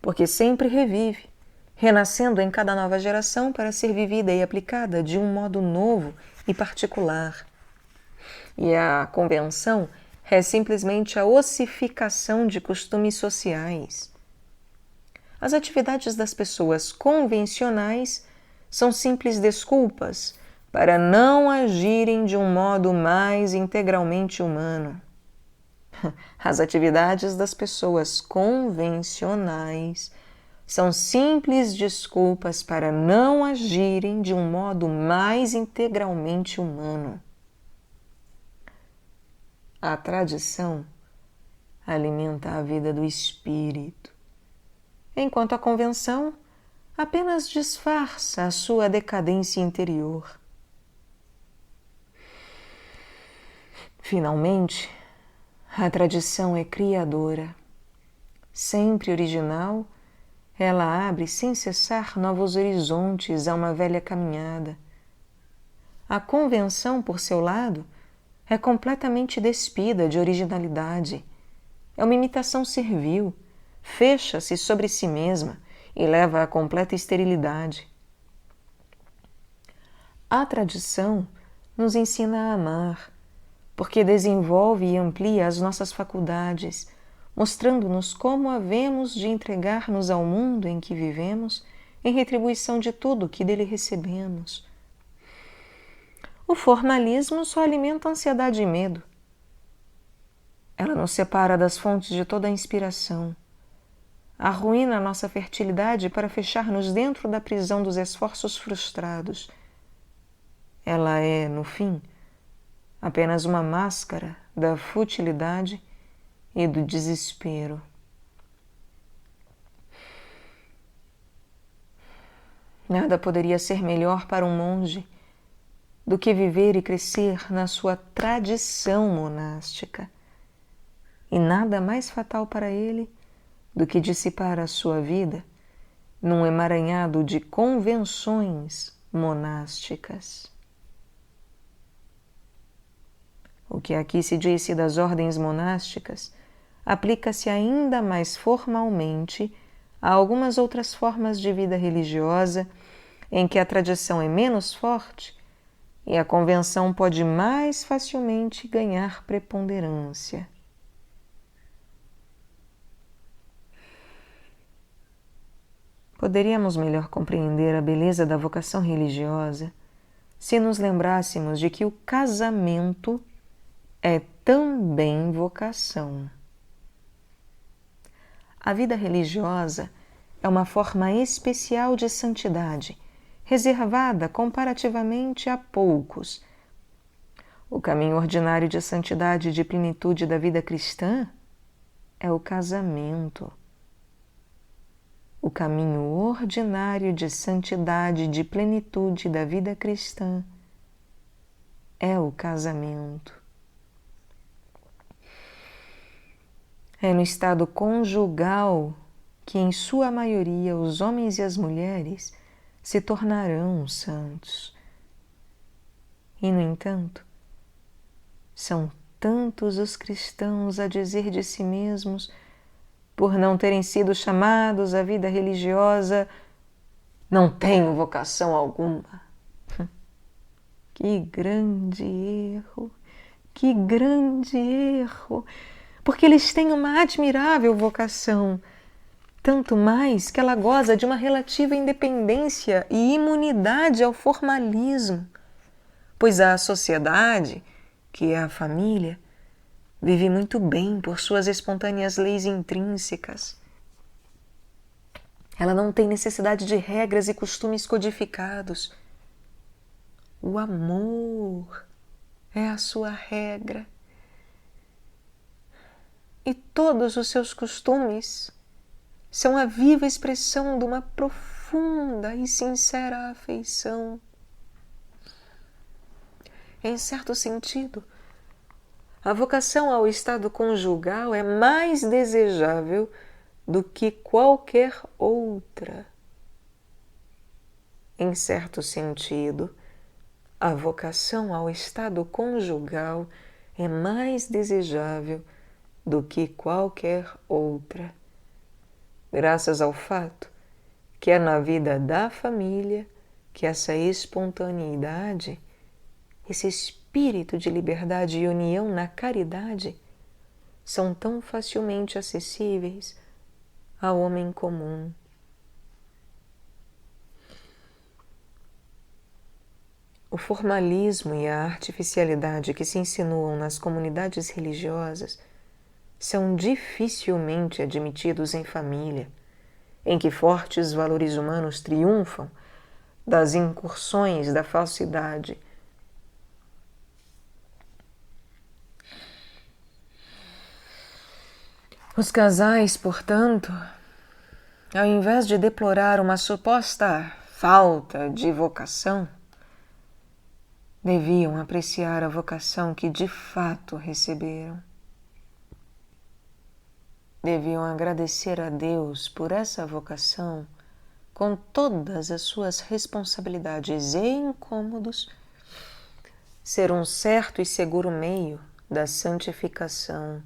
porque sempre revive, renascendo em cada nova geração para ser vivida e aplicada de um modo novo e particular. E a convenção é simplesmente a ossificação de costumes sociais. As atividades das pessoas convencionais são simples desculpas para não agirem de um modo mais integralmente humano. As atividades das pessoas convencionais são simples desculpas para não agirem de um modo mais integralmente humano. A tradição alimenta a vida do espírito, enquanto a convenção apenas disfarça a sua decadência interior. Finalmente, a tradição é criadora. Sempre original, ela abre sem cessar novos horizontes a uma velha caminhada. A convenção, por seu lado, é completamente despida de originalidade. é uma imitação servil, fecha-se sobre si mesma e leva à completa esterilidade. A tradição nos ensina a amar, porque desenvolve e amplia as nossas faculdades, mostrando-nos como havemos de entregar-nos ao mundo em que vivemos em retribuição de tudo que dele recebemos. O formalismo só alimenta ansiedade e medo. Ela nos separa das fontes de toda a inspiração, arruína a nossa fertilidade para fechar-nos dentro da prisão dos esforços frustrados. Ela é, no fim, apenas uma máscara da futilidade e do desespero. Nada poderia ser melhor para um monge do que viver e crescer na sua tradição monástica, e nada mais fatal para ele do que dissipar a sua vida num emaranhado de convenções monásticas. O que aqui se disse das ordens monásticas aplica-se ainda mais formalmente a algumas outras formas de vida religiosa em que a tradição é menos forte e a convenção pode mais facilmente ganhar preponderância. Poderíamos melhor compreender a beleza da vocação religiosa se nos lembrássemos de que o casamento é também vocação. A vida religiosa é uma forma especial de santidade, reservada comparativamente a poucos. O caminho ordinário de santidade e de plenitude da vida cristã é o casamento. O caminho ordinário de santidade e de plenitude da vida cristã é o casamento. É no estado conjugal que, em sua maioria, os homens e as mulheres se tornarão santos. E, no entanto, são tantos os cristãos a dizer de si mesmos, por não terem sido chamados à vida religiosa, não tenho vocação alguma. Que grande erro! Que grande erro! Porque eles têm uma admirável vocação, tanto mais que ela goza de uma relativa independência e imunidade ao formalismo, pois a sociedade, que é a família, vive muito bem por suas espontâneas leis intrínsecas. Ela não tem necessidade de regras e costumes codificados. O amor é a sua regra. E todos os seus costumes são a viva expressão de uma profunda e sincera afeição. Em certo sentido, a vocação ao estado conjugal é mais desejável do que qualquer outra. Em certo sentido, a vocação ao estado conjugal é mais desejável do que qualquer outra, graças ao fato que é na vida da família que essa espontaneidade, esse espírito de liberdade e união na caridade são tão facilmente acessíveis ao homem comum. O formalismo e a artificialidade que se insinuam nas comunidades religiosas são dificilmente admitidos em família, em que fortes valores humanos triunfam das incursões da falsidade. Os casais, portanto, ao invés de deplorar uma suposta falta de vocação, deviam apreciar a vocação que de fato receberam. Deviam agradecer a Deus por essa vocação com todas as suas responsabilidades e incômodos, ser um certo e seguro meio da santificação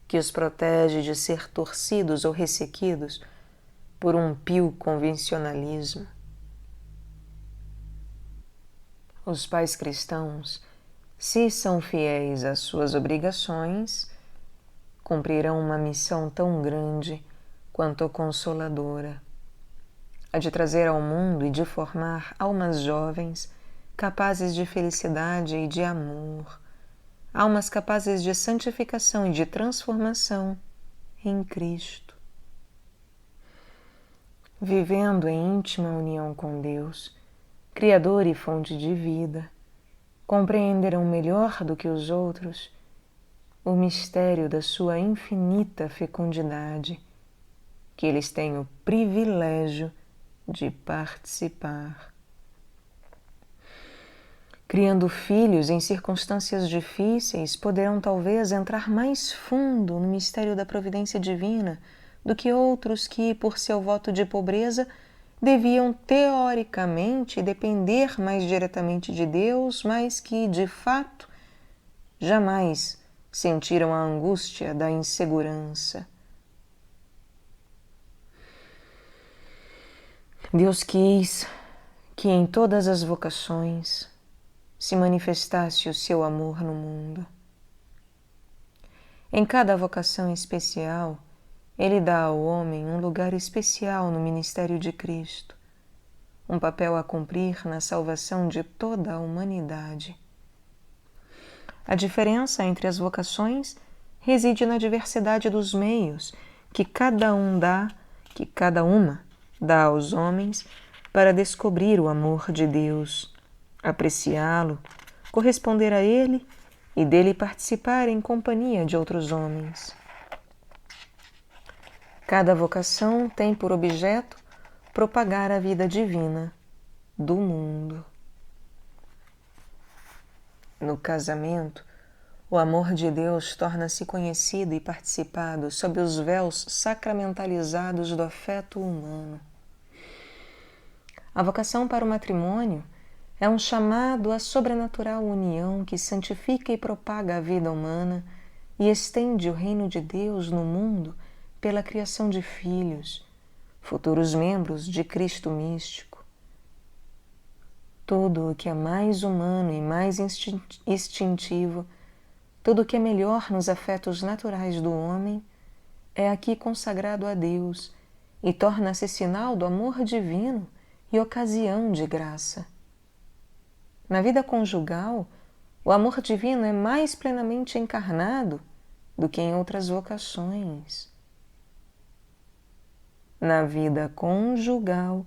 que os protege de ser torcidos ou ressequidos por um pio convencionalismo. Os pais cristãos, se são fiéis às suas obrigações, cumprirão uma missão tão grande quanto consoladora, a de trazer ao mundo e de formar almas jovens capazes de felicidade e de amor, almas capazes de santificação e de transformação em Cristo. Vivendo em íntima união com Deus, Criador e fonte de vida, compreenderão melhor do que os outros o mistério da sua infinita fecundidade, que eles têm o privilégio de participar. Criando filhos em circunstâncias difíceis, poderão talvez entrar mais fundo no mistério da providência divina do que outros que, por seu voto de pobreza, deviam teoricamente depender mais diretamente de Deus, mas que, de fato, jamais sentiram a angústia da insegurança. Deus quis que em todas as vocações se manifestasse o seu amor no mundo. Em cada vocação especial, Ele dá ao homem um lugar especial no ministério de Cristo, um papel a cumprir na salvação de toda a humanidade. A diferença entre as vocações reside na diversidade dos meios que cada uma dá aos homens para descobrir o amor de Deus, apreciá-lo, corresponder a ele e dele participar em companhia de outros homens. Cada vocação tem por objeto propagar a vida divina do mundo. No casamento, o amor de Deus torna-se conhecido e participado sob os véus sacramentalizados do afeto humano. A vocação para o matrimônio é um chamado à sobrenatural união que santifica e propaga a vida humana e estende o reino de Deus no mundo pela criação de filhos, futuros membros de Cristo místico. Tudo o que é mais humano e mais instintivo, tudo o que é melhor nos afetos naturais do homem, é aqui consagrado a Deus e torna-se sinal do amor divino e ocasião de graça. Na vida conjugal, o amor divino é mais plenamente encarnado do que em outras vocações. Na vida conjugal,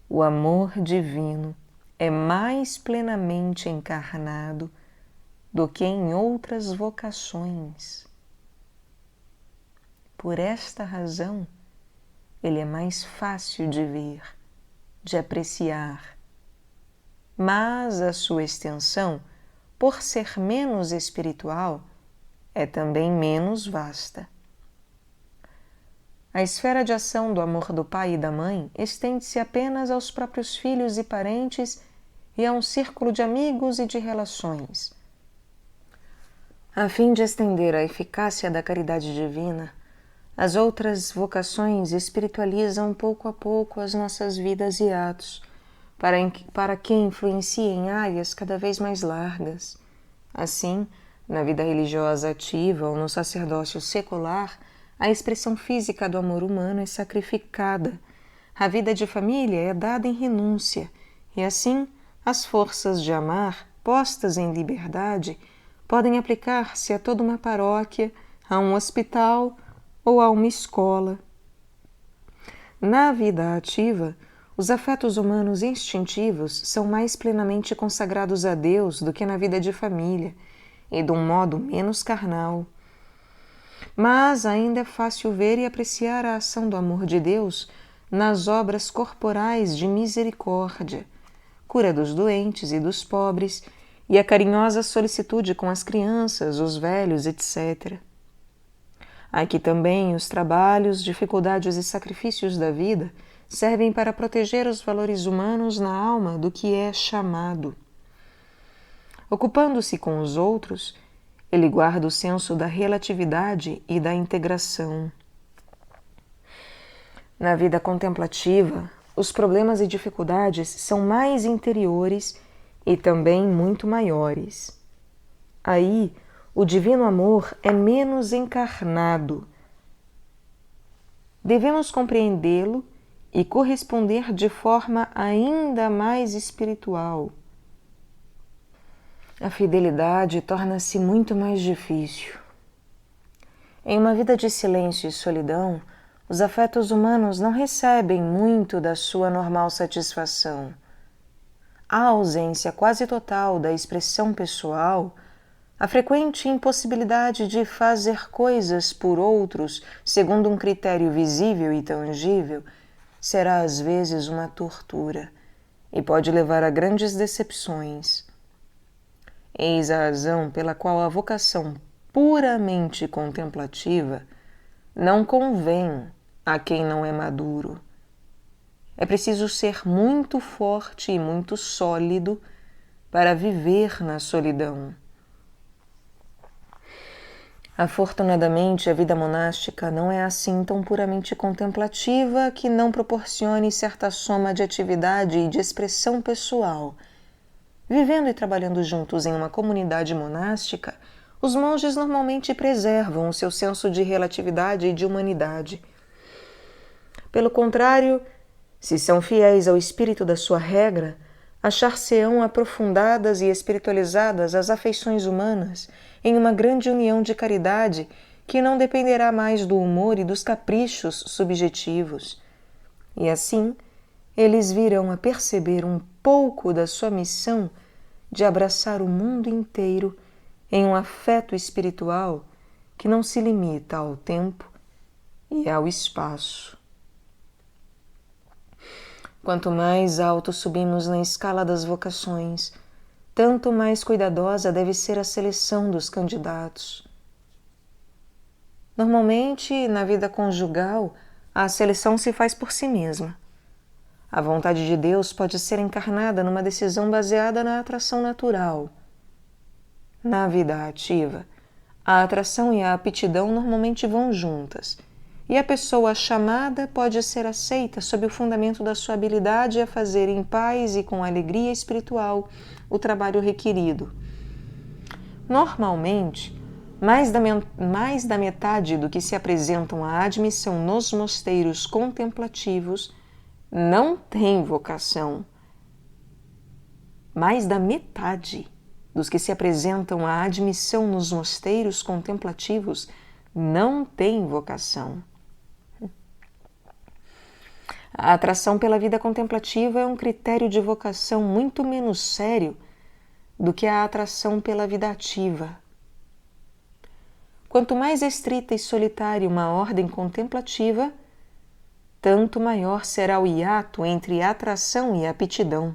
o amor divino é mais plenamente encarnado do que em outras vocações. Por esta razão, ele é mais fácil de ver, de apreciar, mas a sua extensão, por ser menos espiritual, é também menos vasta. A esfera de ação do amor do pai e da mãe estende-se apenas aos próprios filhos e parentes e a um círculo de amigos e de relações. A fim de estender a eficácia da caridade divina, as outras vocações espiritualizam pouco a pouco as nossas vidas e atos, para que influenciem áreas cada vez mais largas. Assim, na vida religiosa ativa ou no sacerdócio secular, a expressão física do amor humano é sacrificada, a vida de família é dada em renúncia, e assim as forças de amar, postas em liberdade, podem aplicar-se a toda uma paróquia, a um hospital ou a uma escola. Na vida ativa, os afetos humanos instintivos são mais plenamente consagrados a Deus do que na vida de família, e de um modo menos carnal. Mas ainda é fácil ver e apreciar a ação do amor de Deus nas obras corporais de misericórdia, cura dos doentes e dos pobres, e a carinhosa solicitude com as crianças, os velhos, etc. Aqui também os trabalhos, dificuldades e sacrifícios da vida servem para proteger os valores humanos na alma do que é chamado. Ocupando-se com os outros, Ele guarda o senso da relatividade e da integração. Na vida contemplativa, os problemas e dificuldades são mais interiores e também muito maiores. Aí, o divino amor é menos encarnado. Devemos compreendê-lo e corresponder de forma ainda mais espiritual. A fidelidade torna-se muito mais difícil. Em uma vida de silêncio e solidão, os afetos humanos não recebem muito da sua normal satisfação. A ausência quase total da expressão pessoal, a frequente impossibilidade de fazer coisas por outros segundo um critério visível e tangível, será às vezes uma tortura e pode levar a grandes decepções. Eis a razão pela qual a vocação puramente contemplativa não convém a quem não é maduro. É preciso ser muito forte e muito sólido para viver na solidão. Afortunadamente, a vida monástica não é assim tão puramente contemplativa que não proporcione certa soma de atividade e de expressão pessoal. Vivendo e trabalhando juntos em uma comunidade monástica, os monges normalmente preservam o seu senso de relatividade e de humanidade. Pelo contrário, se são fiéis ao espírito da sua regra, achar-se-ão aprofundadas e espiritualizadas as afeições humanas em uma grande união de caridade que não dependerá mais do humor e dos caprichos subjetivos. E assim, eles virão a perceber um pouco da sua missão de abraçar o mundo inteiro em um afeto espiritual que não se limita ao tempo e ao espaço. Quanto mais alto subimos na escala das vocações, tanto mais cuidadosa deve ser a seleção dos candidatos. Normalmente, na vida conjugal, a seleção se faz por si mesma. A vontade de Deus pode ser encarnada numa decisão baseada na atração natural. Na vida ativa, a atração e a aptidão normalmente vão juntas, e a pessoa chamada pode ser aceita sob o fundamento da sua habilidade a fazer em paz e com alegria espiritual o trabalho requerido. Normalmente, mais da metade do que se apresentam à admissão nos mosteiros contemplativos não tem vocação. Mais da metade dos que se apresentam à admissão nos mosteiros contemplativos não tem vocação. A atração pela vida contemplativa é um critério de vocação muito menos sério do que a atração pela vida ativa. Quanto mais estrita e solitária uma ordem contemplativa, tanto maior será o hiato entre atração e aptidão.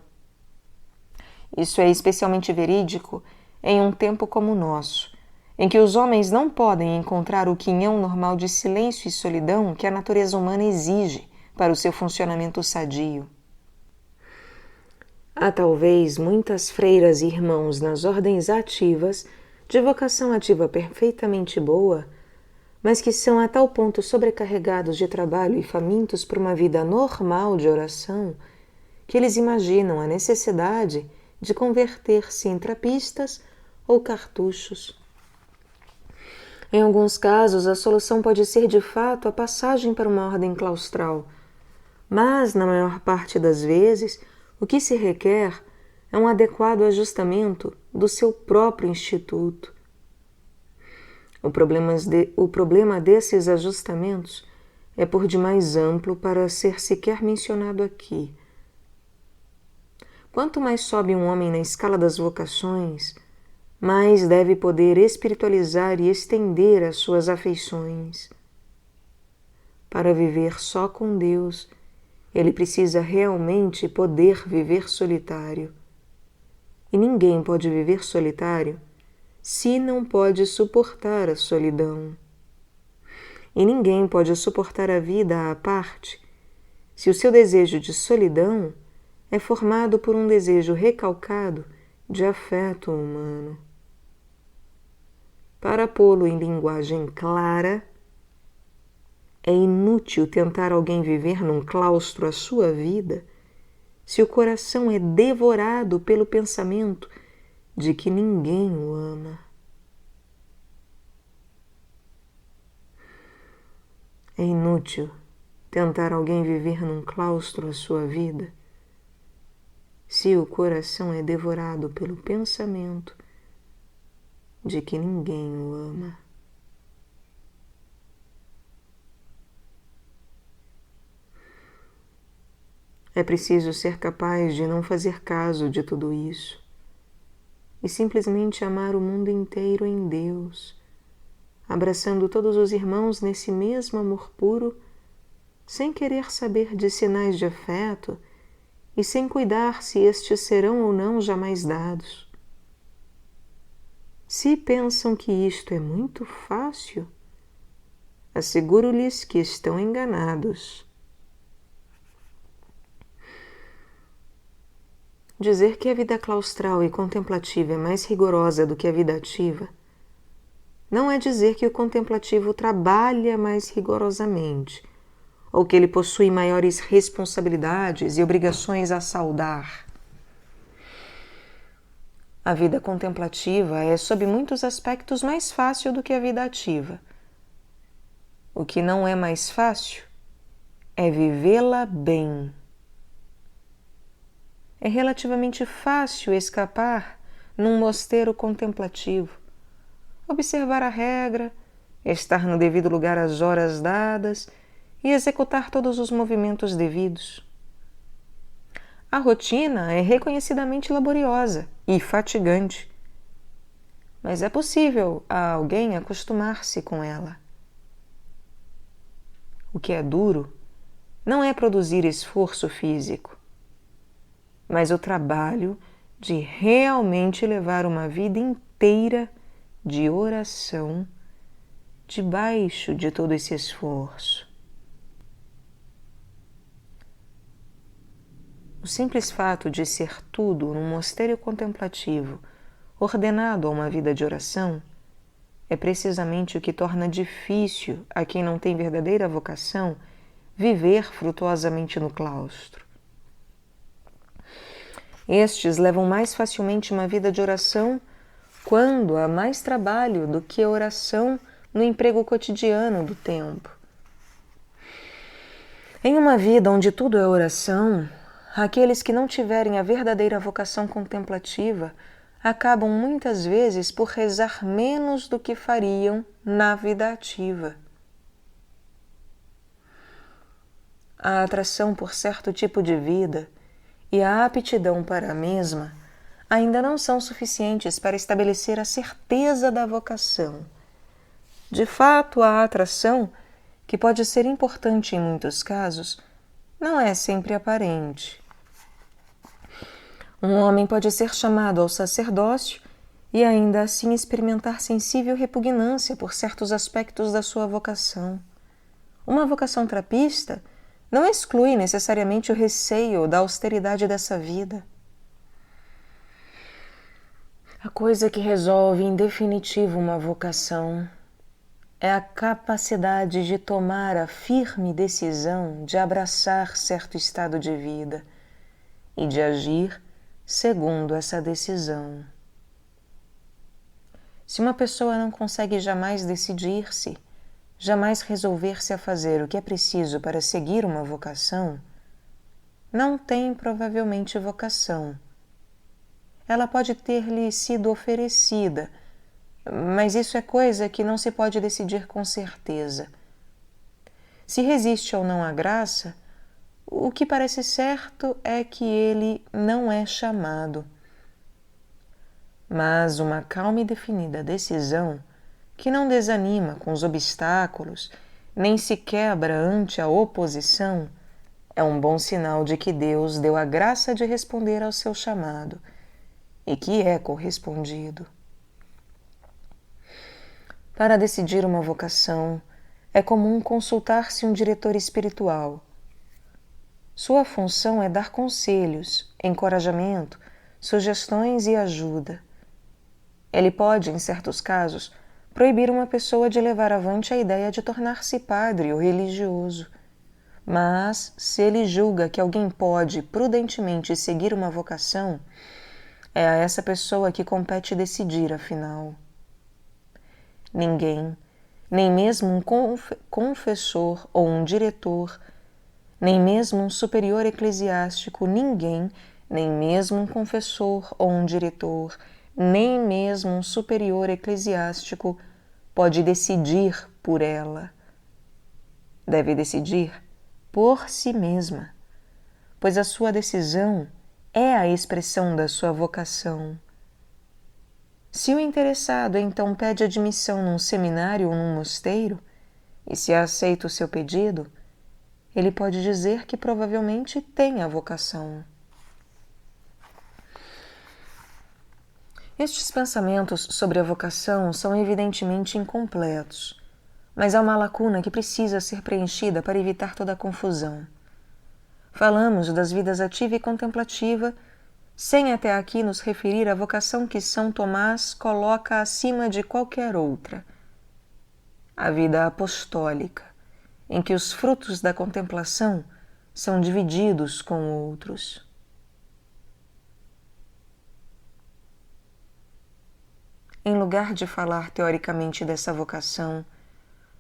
Isso é especialmente verídico em um tempo como o nosso, em que os homens não podem encontrar o quinhão normal de silêncio e solidão que a natureza humana exige para o seu funcionamento sadio. Há talvez muitas freiras e irmãos nas ordens ativas, de vocação ativa perfeitamente boa, mas que são a tal ponto sobrecarregados de trabalho e famintos por uma vida normal de oração, que eles imaginam a necessidade de converter-se em trapistas ou cartuchos. Em alguns casos, a solução pode ser de fato a passagem para uma ordem claustral, mas, na maior parte das vezes, o que se requer é um adequado ajustamento do seu próprio instituto. O problema desses ajustamentos é por demais amplo para ser sequer mencionado aqui. Quanto mais sobe um homem na escala das vocações, mais deve poder espiritualizar e estender as suas afeições. Para viver só com Deus, ele precisa realmente poder viver solitário. E ninguém pode viver solitário se não pode suportar a solidão. E ninguém pode suportar a vida à parte se o seu desejo de solidão é formado por um desejo recalcado de afeto humano. Para pô-lo em linguagem clara, é inútil tentar alguém viver num claustro a sua vida se o coração é devorado pelo pensamento de que ninguém o ama. É inútil tentar alguém viver num claustro a sua vida se o coração é devorado pelo pensamento de que ninguém o ama. É preciso ser capaz de não fazer caso de tudo isso e simplesmente amar o mundo inteiro em Deus, abraçando todos os irmãos nesse mesmo amor puro, sem querer saber de sinais de afeto e sem cuidar se estes serão ou não jamais dados. Se pensam que isto é muito fácil, asseguro-lhes que estão enganados. Dizer que a vida claustral e contemplativa é mais rigorosa do que a vida ativa não é dizer que o contemplativo trabalha mais rigorosamente ou que ele possui maiores responsabilidades e obrigações a saldar. A vida contemplativa é, sob muitos aspectos, mais fácil do que a vida ativa. O que não é mais fácil é vivê-la bem. É relativamente fácil escapar num mosteiro contemplativo, observar a regra, estar no devido lugar às horas dadas e executar todos os movimentos devidos. A rotina é reconhecidamente laboriosa e fatigante, mas é possível a alguém acostumar-se com ela. O que é duro não é produzir esforço físico, mas o trabalho de realmente levar uma vida inteira de oração debaixo de todo esse esforço. O simples fato de ser tudo num mosteiro contemplativo, ordenado a uma vida de oração, é precisamente o que torna difícil a quem não tem verdadeira vocação viver frutuosamente no claustro. Estes levam mais facilmente uma vida de oração quando há mais trabalho do que oração no emprego cotidiano do tempo. Em uma vida onde tudo é oração, aqueles que não tiverem a verdadeira vocação contemplativa acabam muitas vezes por rezar menos do que fariam na vida ativa. A atração por certo tipo de vida e a aptidão para a mesma ainda não são suficientes para estabelecer a certeza da vocação. De fato, a atração, que pode ser importante em muitos casos, não é sempre aparente. Um homem pode ser chamado ao sacerdócio e ainda assim experimentar sensível repugnância por certos aspectos da sua vocação. Uma vocação trapista não exclui necessariamente o receio da austeridade dessa vida. A coisa que resolve em definitivo uma vocação é a capacidade de tomar a firme decisão de abraçar certo estado de vida e de agir segundo essa decisão. Se uma pessoa não consegue jamais decidir-se, jamais resolver-se a fazer o que é preciso para seguir uma vocação, não tem provavelmente vocação. Ela pode ter-lhe sido oferecida, mas isso é coisa que não se pode decidir com certeza. Se resiste ou não à graça, o que parece certo é que ele não é chamado. Mas uma calma e definida decisão, que não desanima com os obstáculos, nem se quebra ante a oposição, é um bom sinal de que Deus deu a graça de responder ao seu chamado e que é correspondido. Para decidir uma vocação, é comum consultar-se um diretor espiritual. Sua função é dar conselhos, encorajamento, sugestões e ajuda. Ele pode, em certos casos, proibir uma pessoa de levar avante a ideia de tornar-se padre ou religioso. Mas, se ele julga que alguém pode prudentemente seguir uma vocação, é a essa pessoa que compete decidir, afinal. Ninguém, nem mesmo um confessor ou um diretor, nem mesmo um superior eclesiástico, ninguém, nem mesmo um confessor ou um diretor, nem mesmo um superior eclesiástico pode decidir por ela. Deve decidir por si mesma, pois a sua decisão é a expressão da sua vocação. Se o interessado então pede admissão num seminário ou num mosteiro, e se é aceito o seu pedido, ele pode dizer que provavelmente tem a vocação. Estes pensamentos sobre a vocação são evidentemente incompletos, mas há uma lacuna que precisa ser preenchida para evitar toda a confusão. Falamos das vidas ativa e contemplativa, sem até aqui nos referir à vocação que São Tomás coloca acima de qualquer outra, a vida apostólica, em que os frutos da contemplação são divididos com outros. Em lugar de falar teoricamente dessa vocação,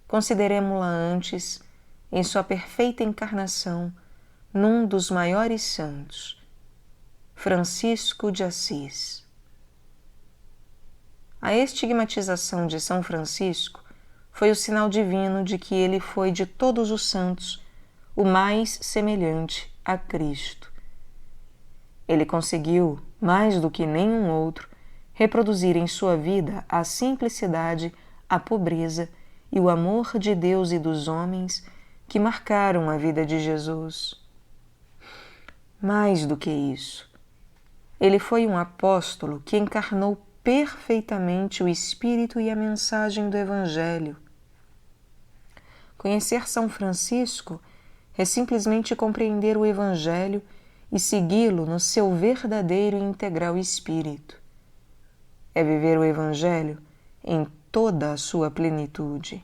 consideremo-la antes, em sua perfeita encarnação, num dos maiores santos, Francisco de Assis. A estigmatização de São Francisco foi o sinal divino de que ele foi de todos os santos o mais semelhante a Cristo. Ele conseguiu, mais do que nenhum outro, reproduzir em sua vida a simplicidade, a pobreza e o amor de Deus e dos homens que marcaram a vida de Jesus. Mais do que isso, ele foi um apóstolo que encarnou perfeitamente o espírito e a mensagem do Evangelho. Conhecer São Francisco é simplesmente compreender o Evangelho e segui-lo no seu verdadeiro e integral espírito. É viver o Evangelho em toda a sua plenitude.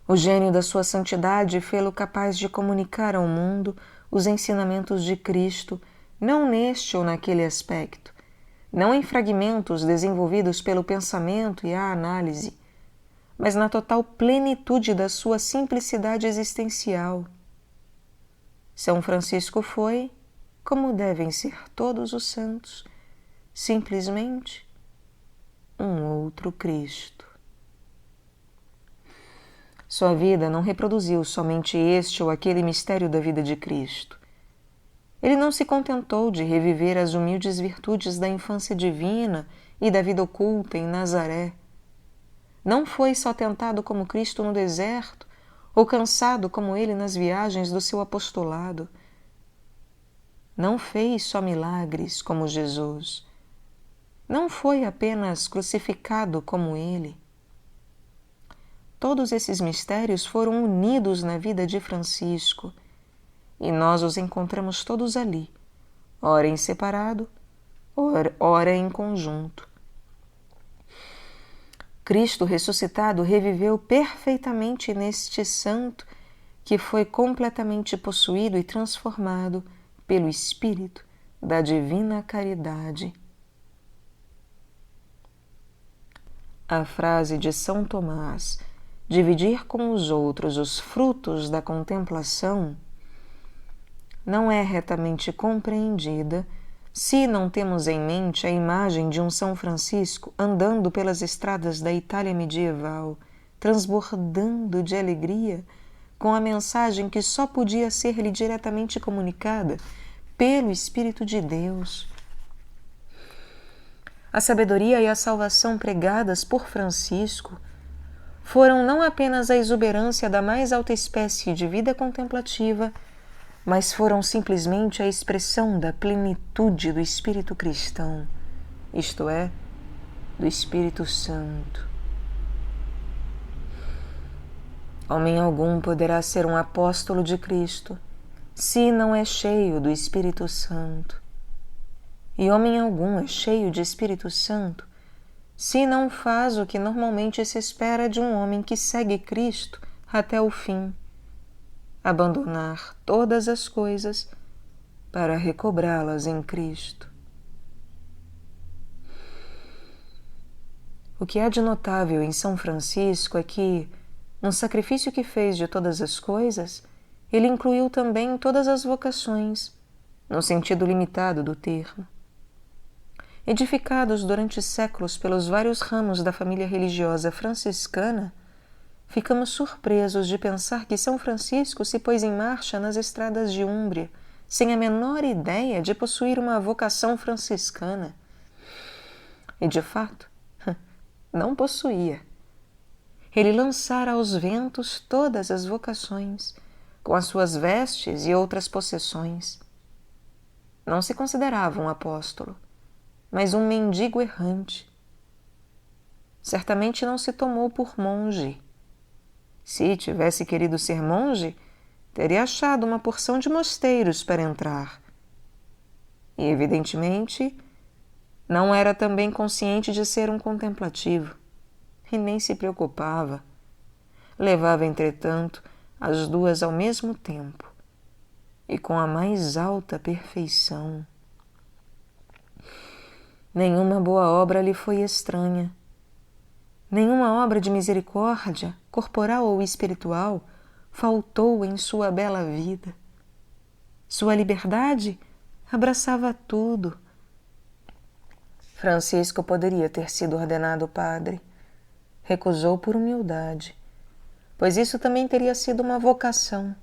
O gênio da sua santidade fê-lo capaz de comunicar ao mundo os ensinamentos de Cristo, não neste ou naquele aspecto, não em fragmentos desenvolvidos pelo pensamento e a análise, mas na total plenitude da sua simplicidade existencial. São Francisco foi, como devem ser todos os santos, simplesmente um outro Cristo. Sua vida não reproduziu somente este ou aquele mistério da vida de Cristo. Ele não se contentou de reviver as humildes virtudes da infância divina e da vida oculta em Nazaré. Não foi só tentado como Cristo no deserto, ou cansado como ele nas viagens do seu apostolado. Não fez só milagres como Jesus. Não foi apenas crucificado como ele. Todos esses mistérios foram unidos na vida de Francisco, e nós os encontramos todos ali, ora em separado, ora em conjunto. Cristo ressuscitado reviveu perfeitamente neste santo que foi completamente possuído e transformado pelo Espírito da divina caridade. A frase de São Tomás, dividir com os outros os frutos da contemplação, não é retamente compreendida se não temos em mente a imagem de um São Francisco andando pelas estradas da Itália medieval, transbordando de alegria com a mensagem que só podia ser-lhe diretamente comunicada pelo Espírito de Deus. A sabedoria e a salvação pregadas por Francisco foram não apenas a exuberância da mais alta espécie de vida contemplativa, mas foram simplesmente a expressão da plenitude do Espírito cristão, isto é, do Espírito Santo. Homem algum poderá ser um apóstolo de Cristo se não é cheio do Espírito Santo. E homem algum é cheio de Espírito Santo se não faz o que normalmente se espera de um homem que segue Cristo até o fim: abandonar todas as coisas para recobrá-las em Cristo. O que há de notável em São Francisco é que, no sacrifício que fez de todas as coisas, ele incluiu também todas as vocações, no sentido limitado do termo. Edificados durante séculos pelos vários ramos da família religiosa franciscana, ficamos surpresos de pensar que São Francisco se pôs em marcha nas estradas de Úmbria, sem a menor ideia de possuir uma vocação franciscana. E, de fato, não possuía. Ele lançara aos ventos todas as vocações, com as suas vestes e outras possessões. Não se considerava um apóstolo, mas um mendigo errante. Certamente não se tomou por monge. Se tivesse querido ser monge, teria achado uma porção de mosteiros para entrar. E, evidentemente, não era também consciente de ser um contemplativo, e nem se preocupava. Levava, entretanto, as duas ao mesmo tempo, e com a mais alta perfeição. Nenhuma boa obra lhe foi estranha. Nenhuma obra de misericórdia, corporal ou espiritual, faltou em sua bela vida. Sua liberdade abraçava tudo. Francisco poderia ter sido ordenado padre. Recusou por humildade, pois isso também teria sido uma vocação,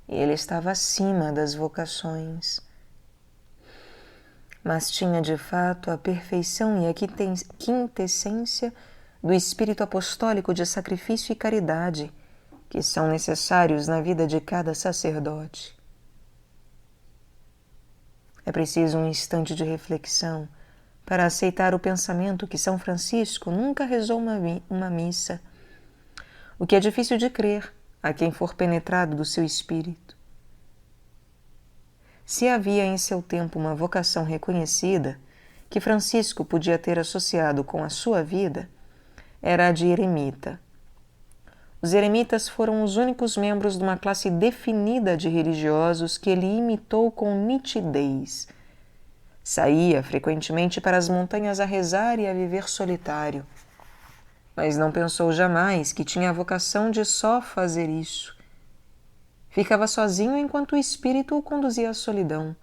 e ele estava acima das vocações. Mas tinha de fato a perfeição e a quintessência do espírito apostólico de sacrifício e caridade, que são necessários na vida de cada sacerdote. É preciso um instante de reflexão para aceitar o pensamento que São Francisco nunca rezou uma missa, o que é difícil de crer a quem for penetrado do seu espírito. Se havia em seu tempo uma vocação reconhecida que Francisco podia ter associado com a sua vida, era a de eremita. Os eremitas foram os únicos membros de uma classe definida de religiosos que ele imitou com nitidez. Saía frequentemente para as montanhas a rezar e a viver solitário, mas não pensou jamais que tinha a vocação de só fazer isso. Ficava sozinho enquanto o espírito o conduzia à solidão,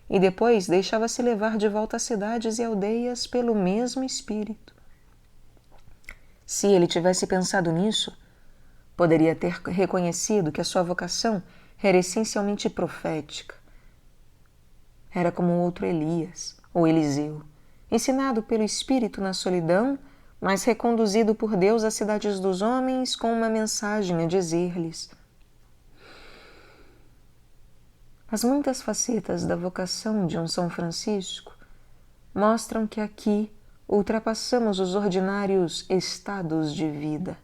e depois deixava-se levar de volta às cidades e aldeias pelo mesmo espírito. Se ele tivesse pensado nisso, poderia ter reconhecido que a sua vocação era essencialmente profética. Era como outro Elias, ou Eliseu, ensinado pelo Espírito na solidão, mas reconduzido por Deus às cidades dos homens com uma mensagem a dizer-lhes. As muitas facetas da vocação de um São Francisco mostram que aqui ultrapassamos os ordinários estados de vida.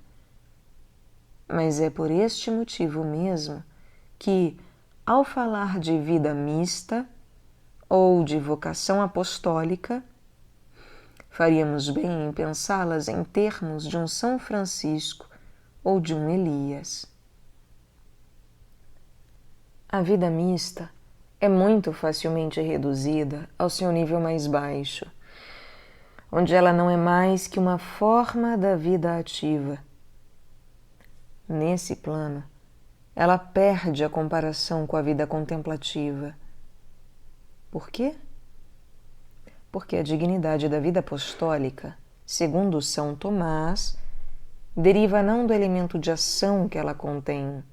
Mas é por este motivo mesmo que, ao falar de vida mista, ou de vocação apostólica, faríamos bem em pensá-las em termos de um São Francisco ou de um Elias. A vida mista é muito facilmente reduzida ao seu nível mais baixo, onde ela não é mais que uma forma da vida ativa. Nesse plano, ela perde a comparação com a vida contemplativa. Por quê? Porque a dignidade da vida apostólica, segundo São Tomás, deriva não do elemento de ação que ela contém,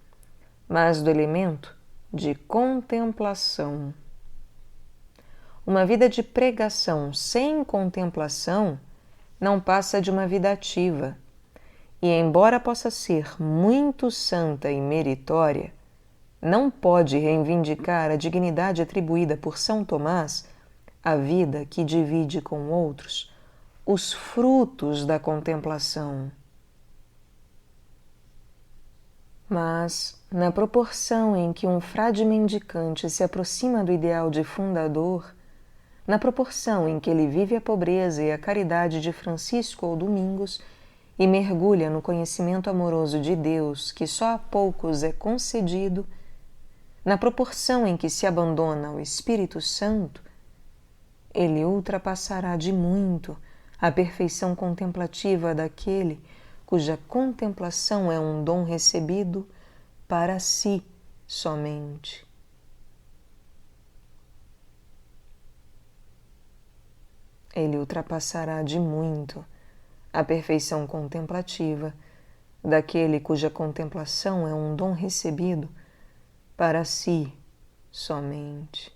mas do elemento de contemplação. Uma vida de pregação sem contemplação não passa de uma vida ativa, e embora possa ser muito santa e meritória, não pode reivindicar a dignidade atribuída por São Tomás à vida que divide com outros os frutos da contemplação. Mas, na proporção em que um frade mendicante se aproxima do ideal de fundador, na proporção em que ele vive a pobreza e a caridade de Francisco ou Domingos e mergulha no conhecimento amoroso de Deus que só a poucos é concedido, na proporção em que se abandona ao Espírito Santo, ele ultrapassará de muito a perfeição contemplativa daquele cuja contemplação é um dom recebido para si somente. Ele ultrapassará de muito a perfeição contemplativa daquele cuja contemplação é um dom recebido para si somente.